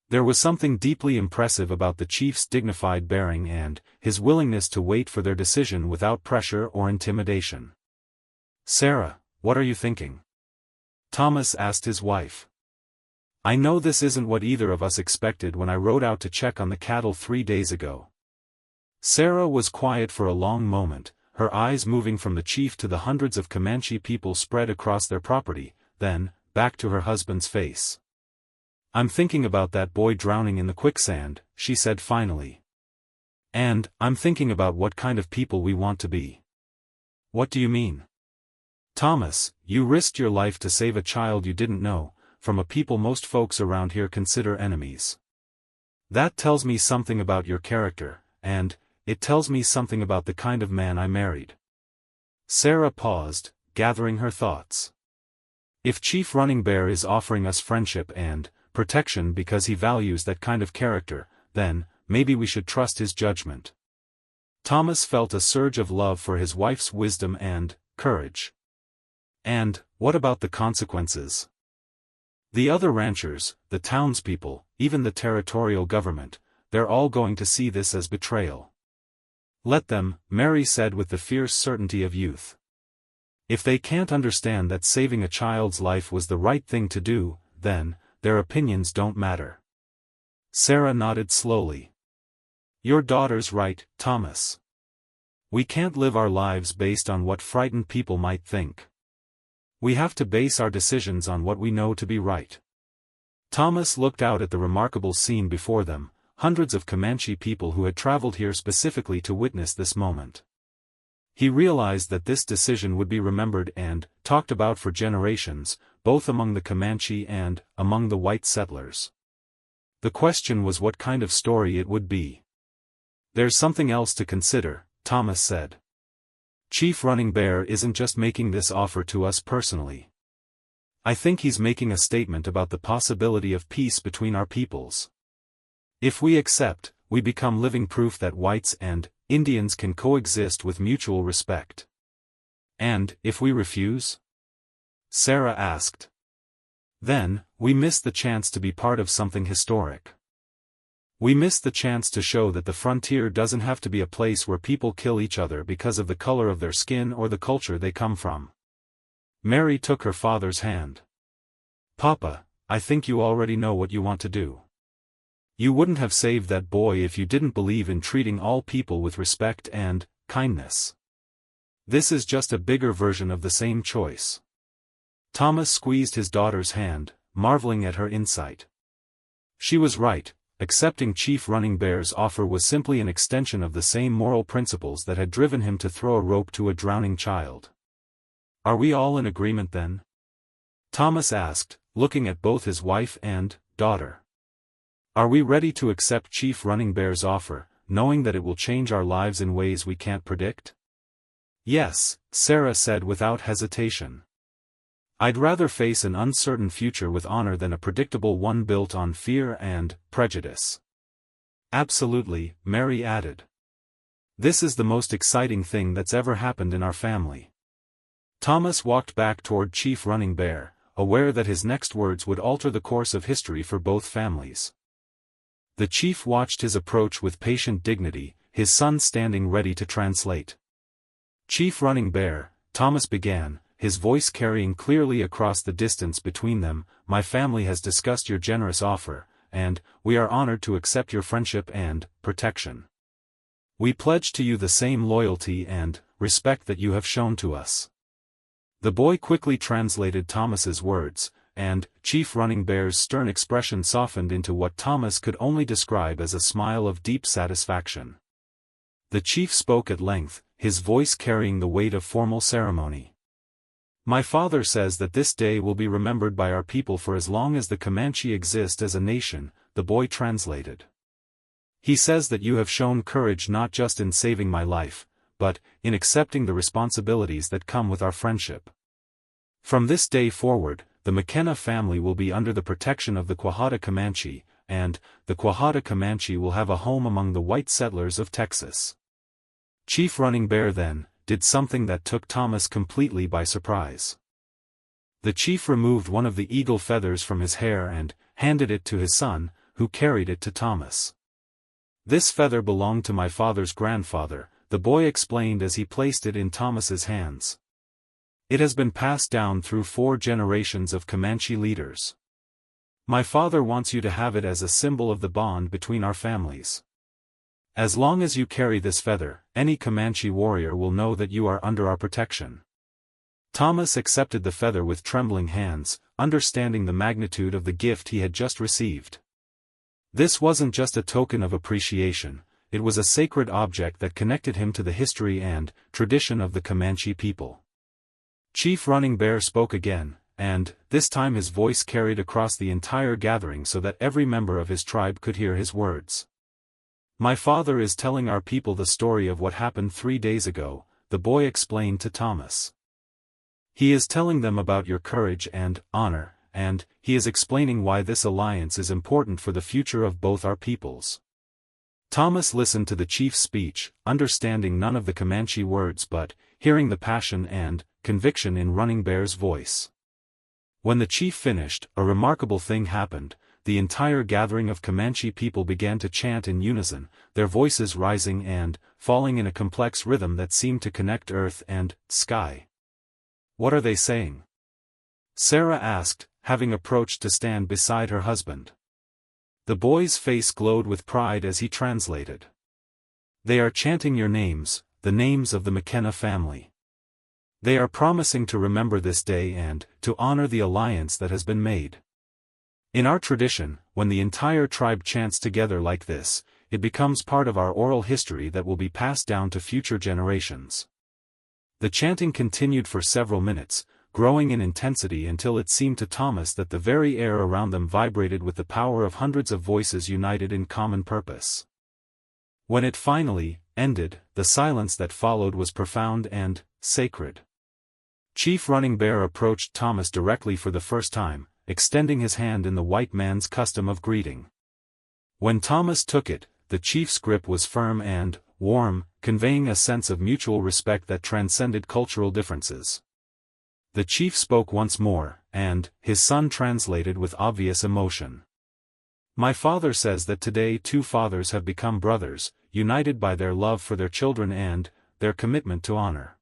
There was something deeply impressive about the chief's dignified bearing and his willingness to wait for their decision without pressure or intimidation. Sarah, what are you thinking? Thomas asked his wife. I know this isn't what either of us expected when I rode out to check on the cattle 3 days ago. Sarah was quiet for a long moment, her eyes moving from the chief to the hundreds of Comanche people spread across their property, then, back to her husband's face. I'm thinking about that boy drowning in the quicksand, she said finally. And, I'm thinking about what kind of people we want to be. What do you mean? Thomas, you risked your life to save a child you didn't know, from a people most folks around here consider enemies. That tells me something about your character, and it tells me something about the kind of man I married. Sarah paused, gathering her thoughts. If Chief Running Bear is offering us friendship and protection because he values that kind of character, then, maybe we should trust his judgment. Thomas felt a surge of love for his wife's wisdom and courage. And, what about the consequences? The other ranchers, the townspeople, even the territorial government, they're all going to see this as betrayal. Let them, Mary said with the fierce certainty of youth. If they can't understand that saving a child's life was the right thing to do, then, their opinions don't matter. Sarah nodded slowly. Your daughter's right, Thomas. We can't live our lives based on what frightened people might think. We have to base our decisions on what we know to be right. Thomas looked out at the remarkable scene before them, hundreds of Comanche people who had traveled here specifically to witness this moment. He realized that this decision would be remembered and talked about for generations, both among the Comanche and among the white settlers. The question was what kind of story it would be. "There's something else to consider," Thomas said. "Chief Running Bear isn't just making this offer to us personally. I think he's making a statement about the possibility of peace between our peoples. If we accept, we become living proof that whites and Indians can coexist with mutual respect." "And if we refuse?" Sarah asked. "Then, we miss the chance to be part of something historic. We miss the chance to show that the frontier doesn't have to be a place where people kill each other because of the color of their skin or the culture they come from." Mary took her father's hand. "Papa, I think you already know what you want to do. You wouldn't have saved that boy if you didn't believe in treating all people with respect and kindness. This is just a bigger version of the same choice." Thomas squeezed his daughter's hand, marveling at her insight. She was right. Accepting Chief Running Bear's offer was simply an extension of the same moral principles that had driven him to throw a rope to a drowning child. "Are we all in agreement then?" Thomas asked, looking at both his wife and daughter. "Are we ready to accept Chief Running Bear's offer, knowing that it will change our lives in ways we can't predict?" "Yes," Sarah said without hesitation. "I'd rather face an uncertain future with honor than a predictable one built on fear and prejudice." "Absolutely," Mary added. "This is the most exciting thing that's ever happened in our family." Thomas walked back toward Chief Running Bear, aware that his next words would alter the course of history for both families. The chief watched his approach with patient dignity, his son standing ready to translate. "Chief Running Bear," Thomas began, his voice carrying clearly across the distance between them, "my family has discussed your generous offer, and we are honored to accept your friendship and protection. We pledge to you the same loyalty and respect that you have shown to us." The boy quickly translated Thomas's words, and Chief Running Bear's stern expression softened into what Thomas could only describe as a smile of deep satisfaction. The chief spoke at length, his voice carrying the weight of formal ceremony. "My father says that this day will be remembered by our people for as long as the Comanche exist as a nation," the boy translated. "He says that you have shown courage not just in saving my life, but in accepting the responsibilities that come with our friendship. From this day forward, the McKenna family will be under the protection of the Quahada Comanche, and the Quahada Comanche will have a home among the white settlers of Texas." Chief Running Bear then did something that took Thomas completely by surprise. The chief removed one of the eagle feathers from his hair and handed it to his son, who carried it to Thomas. "This feather belonged to my father's grandfather," the boy explained as he placed it in Thomas's hands. "It has been passed down through 4 generations of Comanche leaders. My father wants you to have it as a symbol of the bond between our families. As long as you carry this feather, any Comanche warrior will know that you are under our protection." Thomas accepted the feather with trembling hands, understanding the magnitude of the gift he had just received. This wasn't just a token of appreciation, it was a sacred object that connected him to the history and tradition of the Comanche people. Chief Running Bear spoke again, and this time his voice carried across the entire gathering so that every member of his tribe could hear his words. "My father is telling our people the story of what happened 3 days ago," the boy explained to Thomas. "He is telling them about your courage and honor, and he is explaining why this alliance is important for the future of both our peoples." Thomas listened to the chief's speech, understanding none of the Comanche words but hearing the passion and conviction in Running Bear's voice. When the chief finished, a remarkable thing happened. The entire gathering of Comanche people began to chant in unison, their voices rising and falling in a complex rhythm that seemed to connect earth and sky. "What are they saying?" Sarah asked, having approached to stand beside her husband. The boy's face glowed with pride as he translated. "They are chanting your names, the names of the McKenna family. They are promising to remember this day and to honor the alliance that has been made. In our tradition, when the entire tribe chants together like this, it becomes part of our oral history that will be passed down to future generations." The chanting continued for several minutes, growing in intensity until it seemed to Thomas that the very air around them vibrated with the power of hundreds of voices united in common purpose. When it finally ended, the silence that followed was profound and sacred. Chief Running Bear approached Thomas directly for the first time, extending his hand in the white man's custom of greeting. When Thomas took it, the chief's grip was firm and warm, conveying a sense of mutual respect that transcended cultural differences. The chief spoke once more, and his son translated with obvious emotion. "My father says that today two fathers have become brothers, united by their love for their children and their commitment to honor.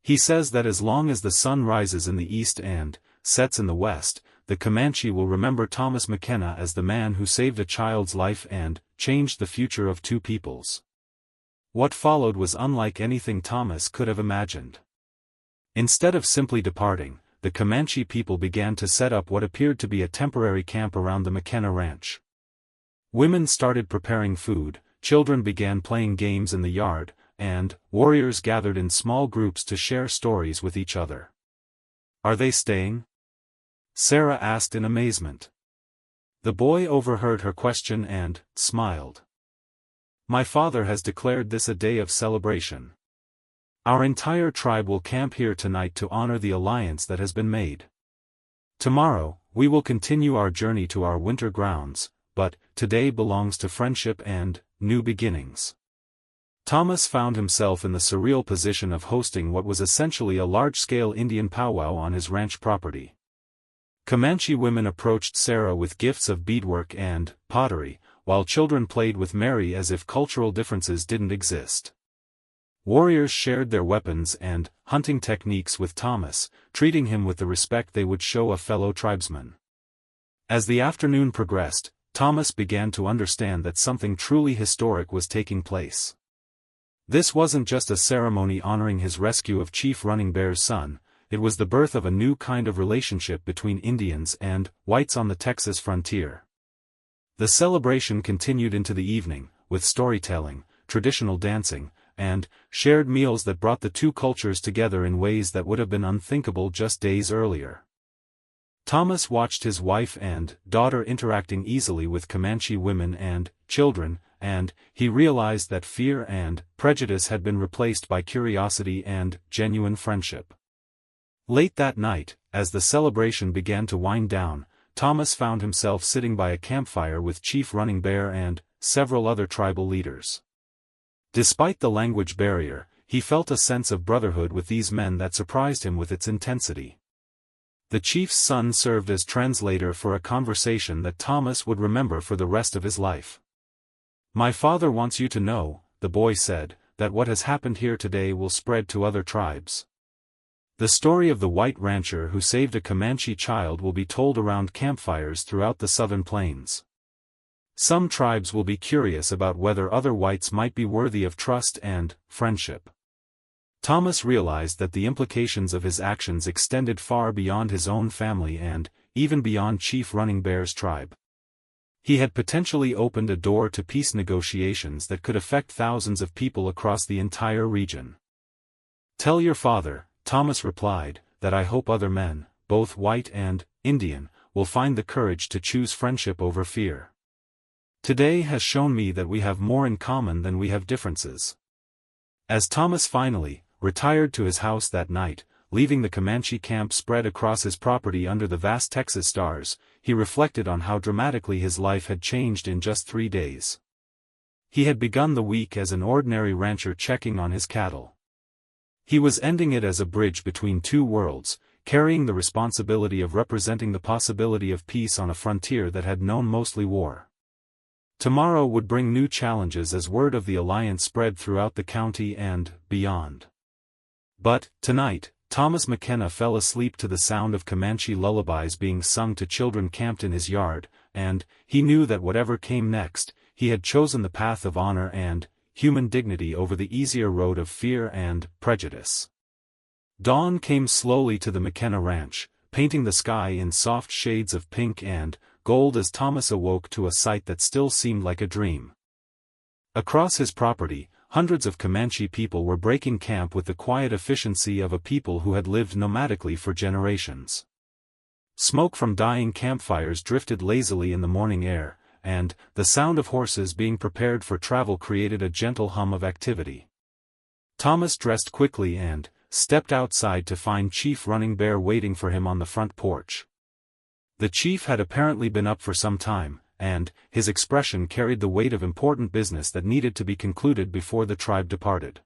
He says that as long as the sun rises in the east and sets in the west, the Comanche will remember Thomas McKenna as the man who saved a child's life and changed the future of two peoples." What followed was unlike anything Thomas could have imagined. Instead of simply departing, the Comanche people began to set up what appeared to be a temporary camp around the McKenna ranch. Women started preparing food, children began playing games in the yard, and warriors gathered in small groups to share stories with each other. "Are they staying?" Sarah asked in amazement. The boy overheard her question and smiled. "My father has declared this a day of celebration. Our entire tribe will camp here tonight to honor the alliance that has been made. Tomorrow, we will continue our journey to our winter grounds, but today belongs to friendship and new beginnings." Thomas found himself in the surreal position of hosting what was essentially a large-scale Indian powwow on his ranch property. Comanche women approached Sarah with gifts of beadwork and pottery, while children played with Mary as if cultural differences didn't exist. Warriors shared their weapons and hunting techniques with Thomas, treating him with the respect they would show a fellow tribesman. As the afternoon progressed, Thomas began to understand that something truly historic was taking place. This wasn't just a ceremony honoring his rescue of Chief Running Bear's son, it was the birth of a new kind of relationship between Indians and whites on the Texas frontier. The celebration continued into the evening, with storytelling, traditional dancing, and shared meals that brought the two cultures together in ways that would have been unthinkable just days earlier. Thomas watched his wife and daughter interacting easily with Comanche women and children, and he realized that fear and prejudice had been replaced by curiosity and genuine friendship. Late that night, as the celebration began to wind down, Thomas found himself sitting by a campfire with Chief Running Bear and several other tribal leaders. Despite the language barrier, he felt a sense of brotherhood with these men that surprised him with its intensity. The chief's son served as translator for a conversation that Thomas would remember for the rest of his life. "My father wants you to know," the boy said, "that what has happened here today will spread to other tribes. The story of the white rancher who saved a Comanche child will be told around campfires throughout the southern plains. Some tribes will be curious about whether other whites might be worthy of trust and friendship." Thomas realized that the implications of his actions extended far beyond his own family and even beyond Chief Running Bear's tribe. He had potentially opened a door to peace negotiations that could affect thousands of people across the entire region. "Tell your father," Thomas replied, "that I hope other men, both white and Indian, will find the courage to choose friendship over fear. Today has shown me that we have more in common than we have differences." As Thomas finally retired to his house that night, leaving the Comanche camp spread across his property under the vast Texas stars, he reflected on how dramatically his life had changed in just 3 days. He had begun the week as an ordinary rancher checking on his cattle. He was ending it as a bridge between two worlds, carrying the responsibility of representing the possibility of peace on a frontier that had known mostly war. Tomorrow would bring new challenges as word of the alliance spread throughout the county and beyond. But, tonight, Thomas McKenna fell asleep to the sound of Comanche lullabies being sung to children camped in his yard, and he knew that whatever came next, he had chosen the path of honor and human dignity over the easier road of fear and prejudice. Dawn came slowly to the McKenna ranch, painting the sky in soft shades of pink and gold as Thomas awoke to a sight that still seemed like a dream. Across his property, hundreds of Comanche people were breaking camp with the quiet efficiency of a people who had lived nomadically for generations. Smoke from dying campfires drifted lazily in the morning air, and the sound of horses being prepared for travel created a gentle hum of activity. Thomas dressed quickly and stepped outside to find Chief Running Bear waiting for him on the front porch. The chief had apparently been up for some time, and his expression carried the weight of important business that needed to be concluded before the tribe departed.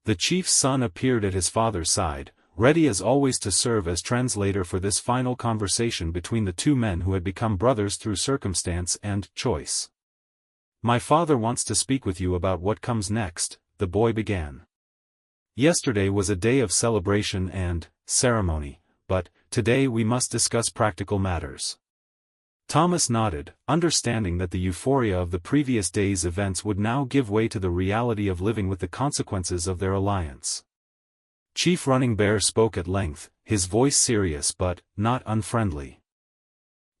The chief's son appeared at his father's side, ready as always to serve as translator for this final conversation between the two men who had become brothers through circumstance and choice. "My father wants to speak with you about what comes next," the boy began. "Yesterday was a day of celebration and ceremony, but today we must discuss practical matters." Thomas nodded, understanding that the euphoria of the previous day's events would now give way to the reality of living with the consequences of their alliance. Chief Running Bear spoke at length, his voice serious but not unfriendly.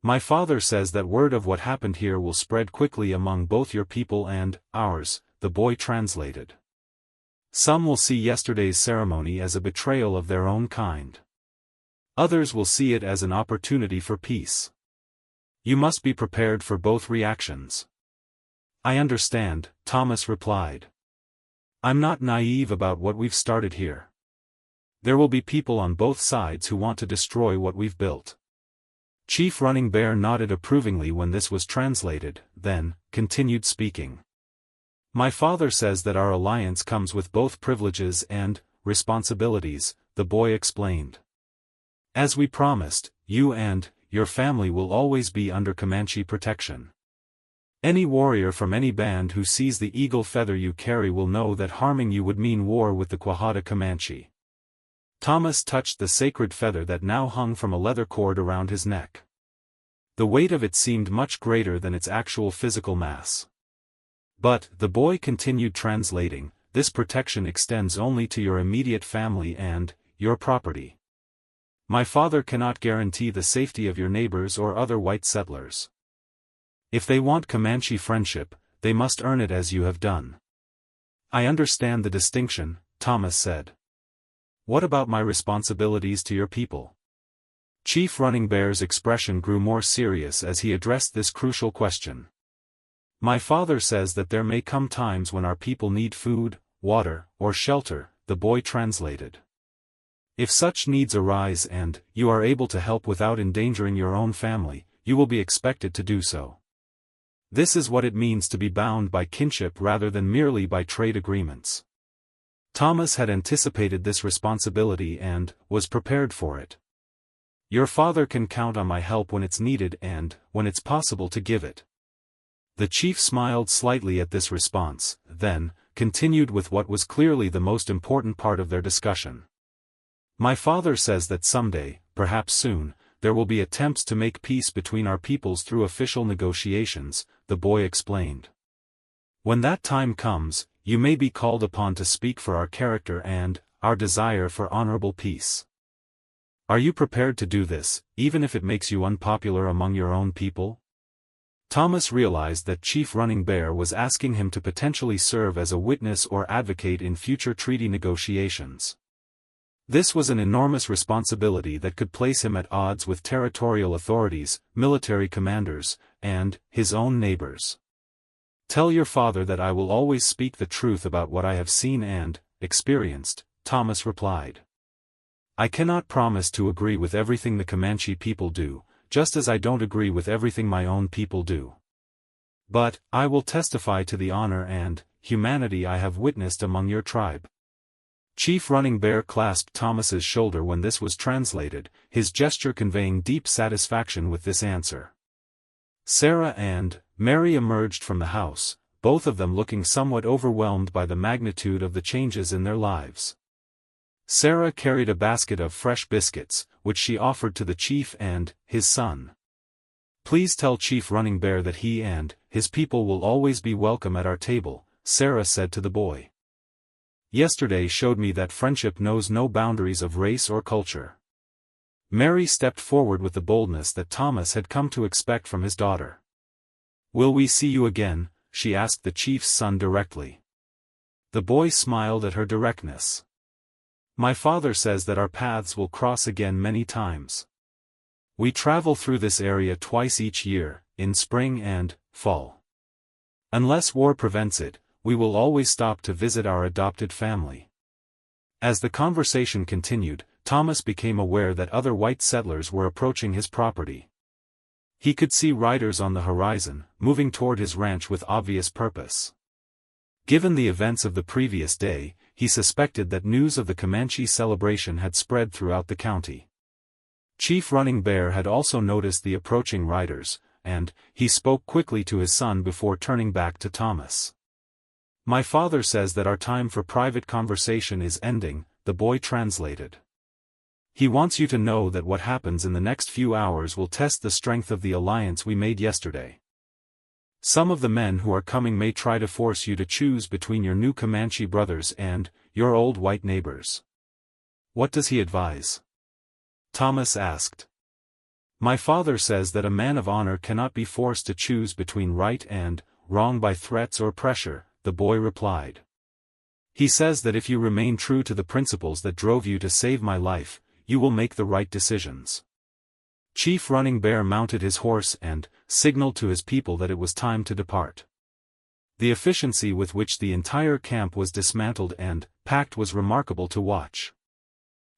"My father says that word of what happened here will spread quickly among both your people and ours," the boy translated. "Some will see yesterday's ceremony as a betrayal of their own kind. Others will see it as an opportunity for peace. You must be prepared for both reactions." "I understand," Thomas replied. "I'm not naive about what we've started here. There will be people on both sides who want to destroy what we've built." Chief Running Bear nodded approvingly when this was translated, then continued speaking. "My father says that our alliance comes with both privileges and responsibilities," the boy explained. "As we promised, you and your family will always be under Comanche protection. Any warrior from any band who sees the eagle feather you carry will know that harming you would mean war with the Quahada Comanche." Thomas touched the sacred feather that now hung from a leather cord around his neck. The weight of it seemed much greater than its actual physical mass. "But," the boy continued translating, "this protection extends only to your immediate family and your property. My father cannot guarantee the safety of your neighbors or other white settlers. If they want Comanche friendship, they must earn it as you have done." "I understand the distinction," Thomas said. "What about my responsibilities to your people?" Chief Running Bear's expression grew more serious as he addressed this crucial question. "My father says that there may come times when our people need food, water, or shelter," the boy translated. "If such needs arise and you are able to help without endangering your own family, you will be expected to do so. This is what it means to be bound by kinship rather than merely by trade agreements." Thomas had anticipated this responsibility and was prepared for it. "Your father can count on my help when it's needed and when it's possible to give it." The chief smiled slightly at this response, then continued with what was clearly the most important part of their discussion. "My father says that someday, perhaps soon, there will be attempts to make peace between our peoples through official negotiations," the boy explained. "When that time comes, you may be called upon to speak for our character and our desire for honorable peace. Are you prepared to do this, even if it makes you unpopular among your own people?" Thomas realized that Chief Running Bear was asking him to potentially serve as a witness or advocate in future treaty negotiations. This was an enormous responsibility that could place him at odds with territorial authorities, military commanders, and his own neighbors. "Tell your father that I will always speak the truth about what I have seen and experienced," Thomas replied. "I cannot promise to agree with everything the Comanche people do, just as I don't agree with everything my own people do. But I will testify to the honor and humanity I have witnessed among your tribe." Chief Running Bear clasped Thomas's shoulder when this was translated, his gesture conveying deep satisfaction with this answer. Sarah and Mary emerged from the house, both of them looking somewhat overwhelmed by the magnitude of the changes in their lives. Sarah carried a basket of fresh biscuits, which she offered to the chief and his son. "Please tell Chief Running Bear that he and his people will always be welcome at our table," Sarah said to the boy. "Yesterday showed me that friendship knows no boundaries of race or culture." Mary stepped forward with the boldness that Thomas had come to expect from his daughter. "Will we see you again?" she asked the chief's son directly. The boy smiled at her directness. My father says that our paths will cross again many times. We travel through this area twice each year, in spring and fall. Unless war prevents it, we will always stop to visit our adopted family. As the conversation continued, Thomas became aware that other white settlers were approaching his property. He could see riders on the horizon, moving toward his ranch with obvious purpose. Given the events of the previous day, he suspected that news of the Comanche celebration had spread throughout the county. Chief Running Bear had also noticed the approaching riders, and he spoke quickly to his son before turning back to Thomas. My father says that our time for private conversation is ending, the boy translated. He wants you to know that what happens in the next few hours will test the strength of the alliance we made yesterday. Some of the men who are coming may try to force you to choose between your new Comanche brothers and your old white neighbors. What does he advise? Thomas asked. My father says that a man of honor cannot be forced to choose between right and wrong by threats or pressure, the boy replied. He says that if you remain true to the principles that drove you to save my life, you will make the right decisions. Chief Running Bear mounted his horse and signaled to his people that it was time to depart. The efficiency with which the entire camp was dismantled and packed was remarkable to watch.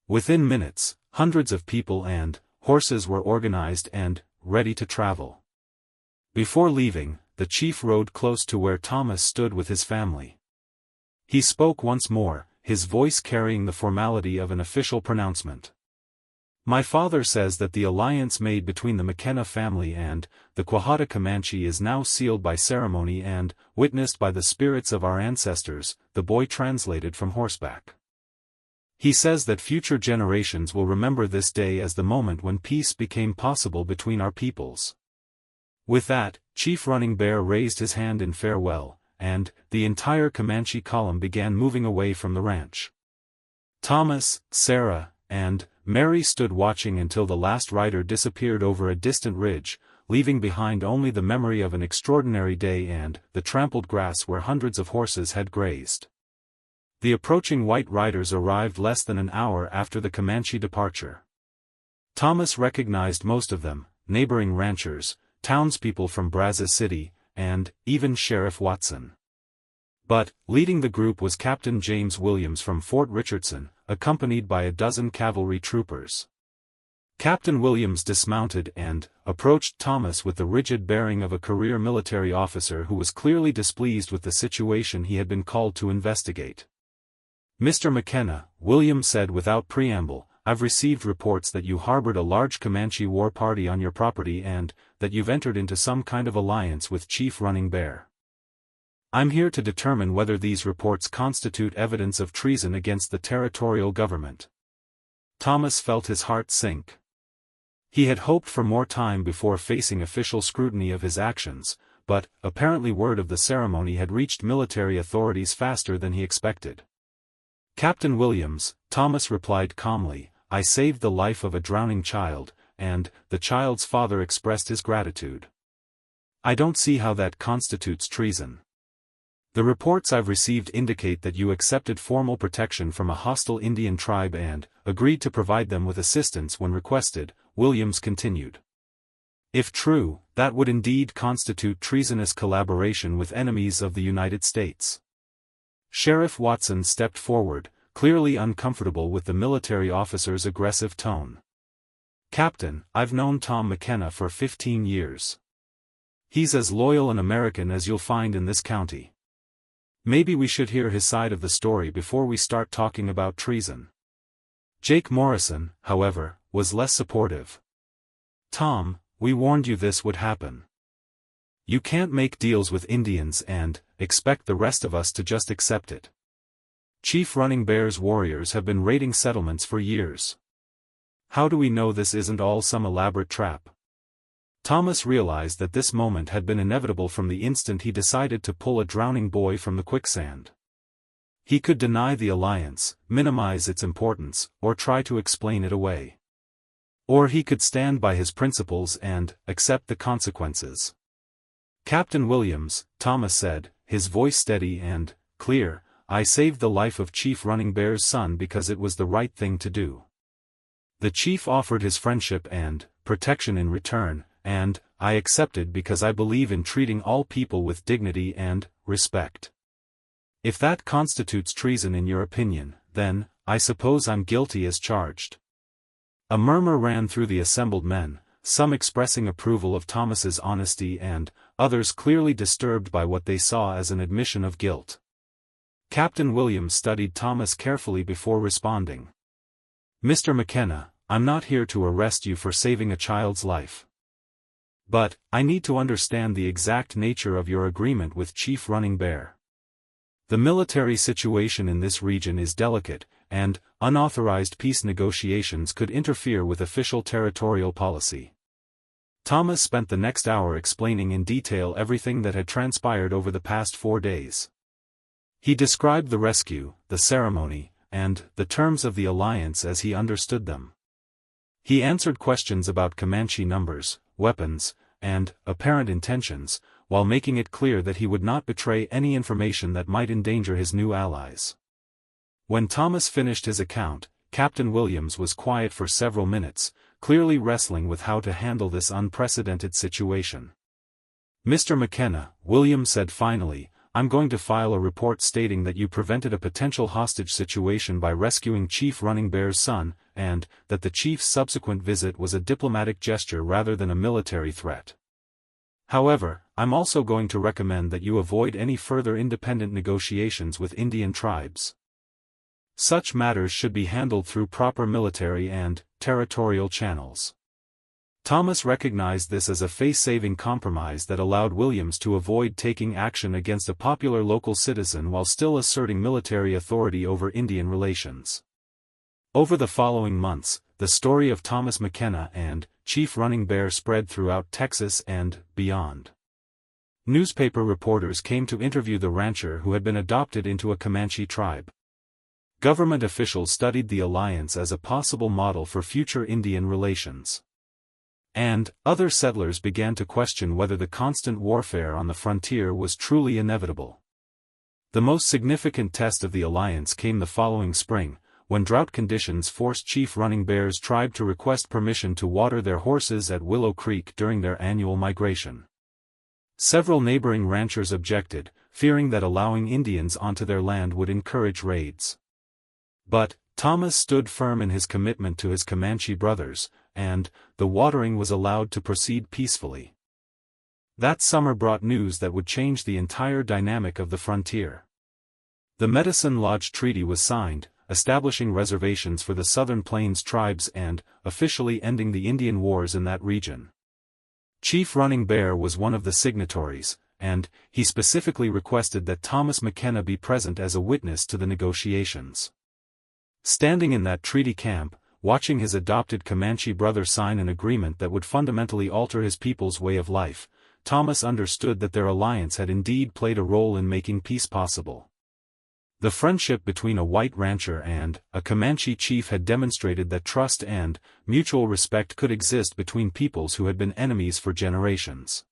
Within minutes, hundreds of people and horses were organized and ready to travel. Before leaving, the chief rode close to where Thomas stood with his family. He spoke once more, his voice carrying the formality of an official pronouncement. My father says that the alliance made between the McKenna family and the Quahada Comanche is now sealed by ceremony and witnessed by the spirits of our ancestors, the boy translated from horseback. He says that future generations will remember this day as the moment when peace became possible between our peoples. With that, Chief Running Bear raised his hand in farewell, and the entire Comanche column began moving away from the ranch. Thomas, Sarah, and Mary stood watching until the last rider disappeared over a distant ridge, leaving behind only the memory of an extraordinary day and the trampled grass where hundreds of horses had grazed. The approaching white riders arrived less than an hour after the Comanche departure. Thomas recognized most of them, neighboring ranchers, townspeople from Brazos City, and even Sheriff Watson. But, leading the group was Captain James Williams from Fort Richardson, accompanied by a dozen cavalry troopers. Captain Williams dismounted and approached Thomas with the rigid bearing of a career military officer who was clearly displeased with the situation he had been called to investigate. Mr. McKenna, Williams said without preamble, I've received reports that you harbored a large Comanche war party on your property and that you've entered into some kind of alliance with Chief Running Bear. I'm here to determine whether these reports constitute evidence of treason against the territorial government. Thomas felt his heart sink. He had hoped for more time before facing official scrutiny of his actions, but apparently word of the ceremony had reached military authorities faster than he expected. Captain Williams, Thomas replied calmly, I saved the life of a drowning child, and the child's father expressed his gratitude. I don't see how that constitutes treason. The reports I've received indicate that you accepted formal protection from a hostile Indian tribe and agreed to provide them with assistance when requested, Williams continued. If true, that would indeed constitute treasonous collaboration with enemies of the United States. Sheriff Watson stepped forward, clearly uncomfortable with the military officer's aggressive tone. Captain, I've known Tom McKenna for 15 years. He's as loyal an American as you'll find in this county. Maybe we should hear his side of the story before we start talking about treason. Jake Morrison, however, was less supportive. Tom, we warned you this would happen. You can't make deals with Indians and expect the rest of us to just accept it. Chief Running Bear's warriors have been raiding settlements for years. How do we know this isn't all some elaborate trap? Thomas realized that this moment had been inevitable from the instant he decided to pull a drowning boy from the quicksand. He could deny the alliance, minimize its importance, or try to explain it away. Or he could stand by his principles and accept the consequences. Captain Williams, Thomas said, his voice steady and clear, I saved the life of Chief Running Bear's son because it was the right thing to do. The chief offered his friendship and protection in return, and I accepted because I believe in treating all people with dignity and respect. If that constitutes treason in your opinion, then, I suppose I'm guilty as charged." A murmur ran through the assembled men, some expressing approval of Thomas's honesty and others clearly disturbed by what they saw as an admission of guilt. Captain Williams studied Thomas carefully before responding. "Mr. McKenna, I'm not here to arrest you for saving a child's life. But, I need to understand the exact nature of your agreement with Chief Running Bear. The military situation in this region is delicate, and unauthorized peace negotiations could interfere with official territorial policy." Thomas spent the next hour explaining in detail everything that had transpired over the past 4 days. He described the rescue, the ceremony, and the terms of the alliance as he understood them. He answered questions about Comanche numbers, weapons, and apparent intentions, while making it clear that he would not betray any information that might endanger his new allies. When Thomas finished his account, Captain Williams was quiet for several minutes, clearly wrestling with how to handle this unprecedented situation. "Mr. McKenna," Williams said finally, "I'm going to file a report stating that you prevented a potential hostage situation by rescuing Chief Running Bear's son, and that the chief's subsequent visit was a diplomatic gesture rather than a military threat. However, I'm also going to recommend that you avoid any further independent negotiations with Indian tribes. Such matters should be handled through proper military and territorial channels." Thomas recognized this as a face-saving compromise that allowed Williams to avoid taking action against a popular local citizen while still asserting military authority over Indian relations. Over the following months, the story of Thomas McKenna and Chief Running Bear spread throughout Texas and beyond. Newspaper reporters came to interview the rancher who had been adopted into a Comanche tribe. Government officials studied the alliance as a possible model for future Indian relations. And other settlers began to question whether the constant warfare on the frontier was truly inevitable. The most significant test of the alliance came the following spring, when drought conditions forced Chief Running Bear's tribe to request permission to water their horses at Willow Creek during their annual migration. Several neighboring ranchers objected, fearing that allowing Indians onto their land would encourage raids. But Thomas stood firm in his commitment to his Comanche brothers, and the watering was allowed to proceed peacefully. That summer brought news that would change the entire dynamic of the frontier. The Medicine Lodge Treaty was signed, establishing reservations for the Southern Plains tribes and officially ending the Indian wars in that region. Chief Running Bear was one of the signatories, and he specifically requested that Thomas McKenna be present as a witness to the negotiations. Standing in that treaty camp, watching his adopted Comanche brother sign an agreement that would fundamentally alter his people's way of life, Thomas understood that their alliance had indeed played a role in making peace possible. The friendship between a white rancher and a Comanche chief had demonstrated that trust and mutual respect could exist between peoples who had been enemies for generations.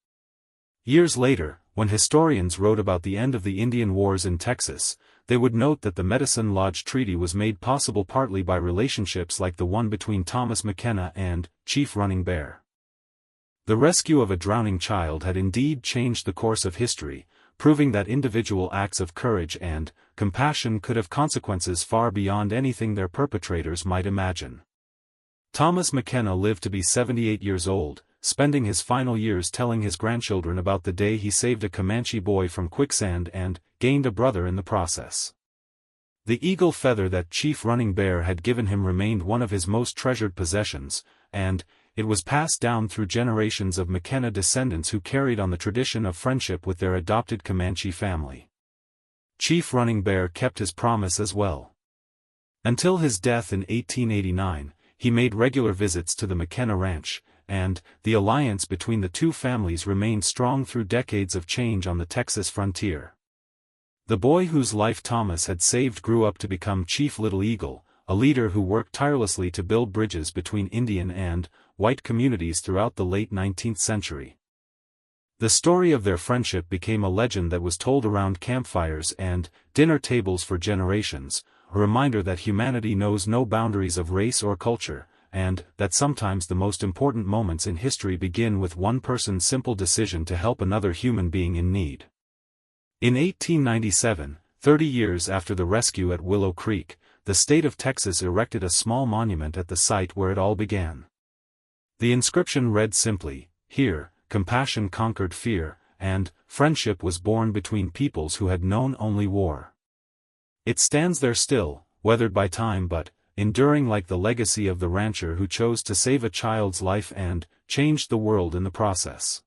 Years later, when historians wrote about the end of the Indian Wars in Texas, they would note that the Medicine Lodge Treaty was made possible partly by relationships like the one between Thomas McKenna and Chief Running Bear. The rescue of a drowning child had indeed changed the course of history, proving that individual acts of courage and compassion could have consequences far beyond anything their perpetrators might imagine. Thomas McKenna lived to be 78 years old, spending his final years telling his grandchildren about the day he saved a Comanche boy from quicksand and gained a brother in the process. The eagle feather that Chief Running Bear had given him remained one of his most treasured possessions, and it was passed down through generations of McKenna descendants who carried on the tradition of friendship with their adopted Comanche family. Chief Running Bear kept his promise as well. Until his death in 1889, he made regular visits to the McKenna Ranch, and the alliance between the two families remained strong through decades of change on the Texas frontier. The boy whose life Thomas had saved grew up to become Chief Little Eagle, a leader who worked tirelessly to build bridges between Indian and white communities throughout the late 19th century. The story of their friendship became a legend that was told around campfires and dinner tables for generations, a reminder that humanity knows no boundaries of race or culture, and that sometimes the most important moments in history begin with one person's simple decision to help another human being in need. In 1897, 30 years after the rescue at Willow Creek, the state of Texas erected a small monument at the site where it all began. The inscription read simply, "Here, compassion conquered fear, and friendship was born between peoples who had known only war." It stands there still, weathered by time but enduring like the legacy of the rancher who chose to save a child's life and changed the world in the process.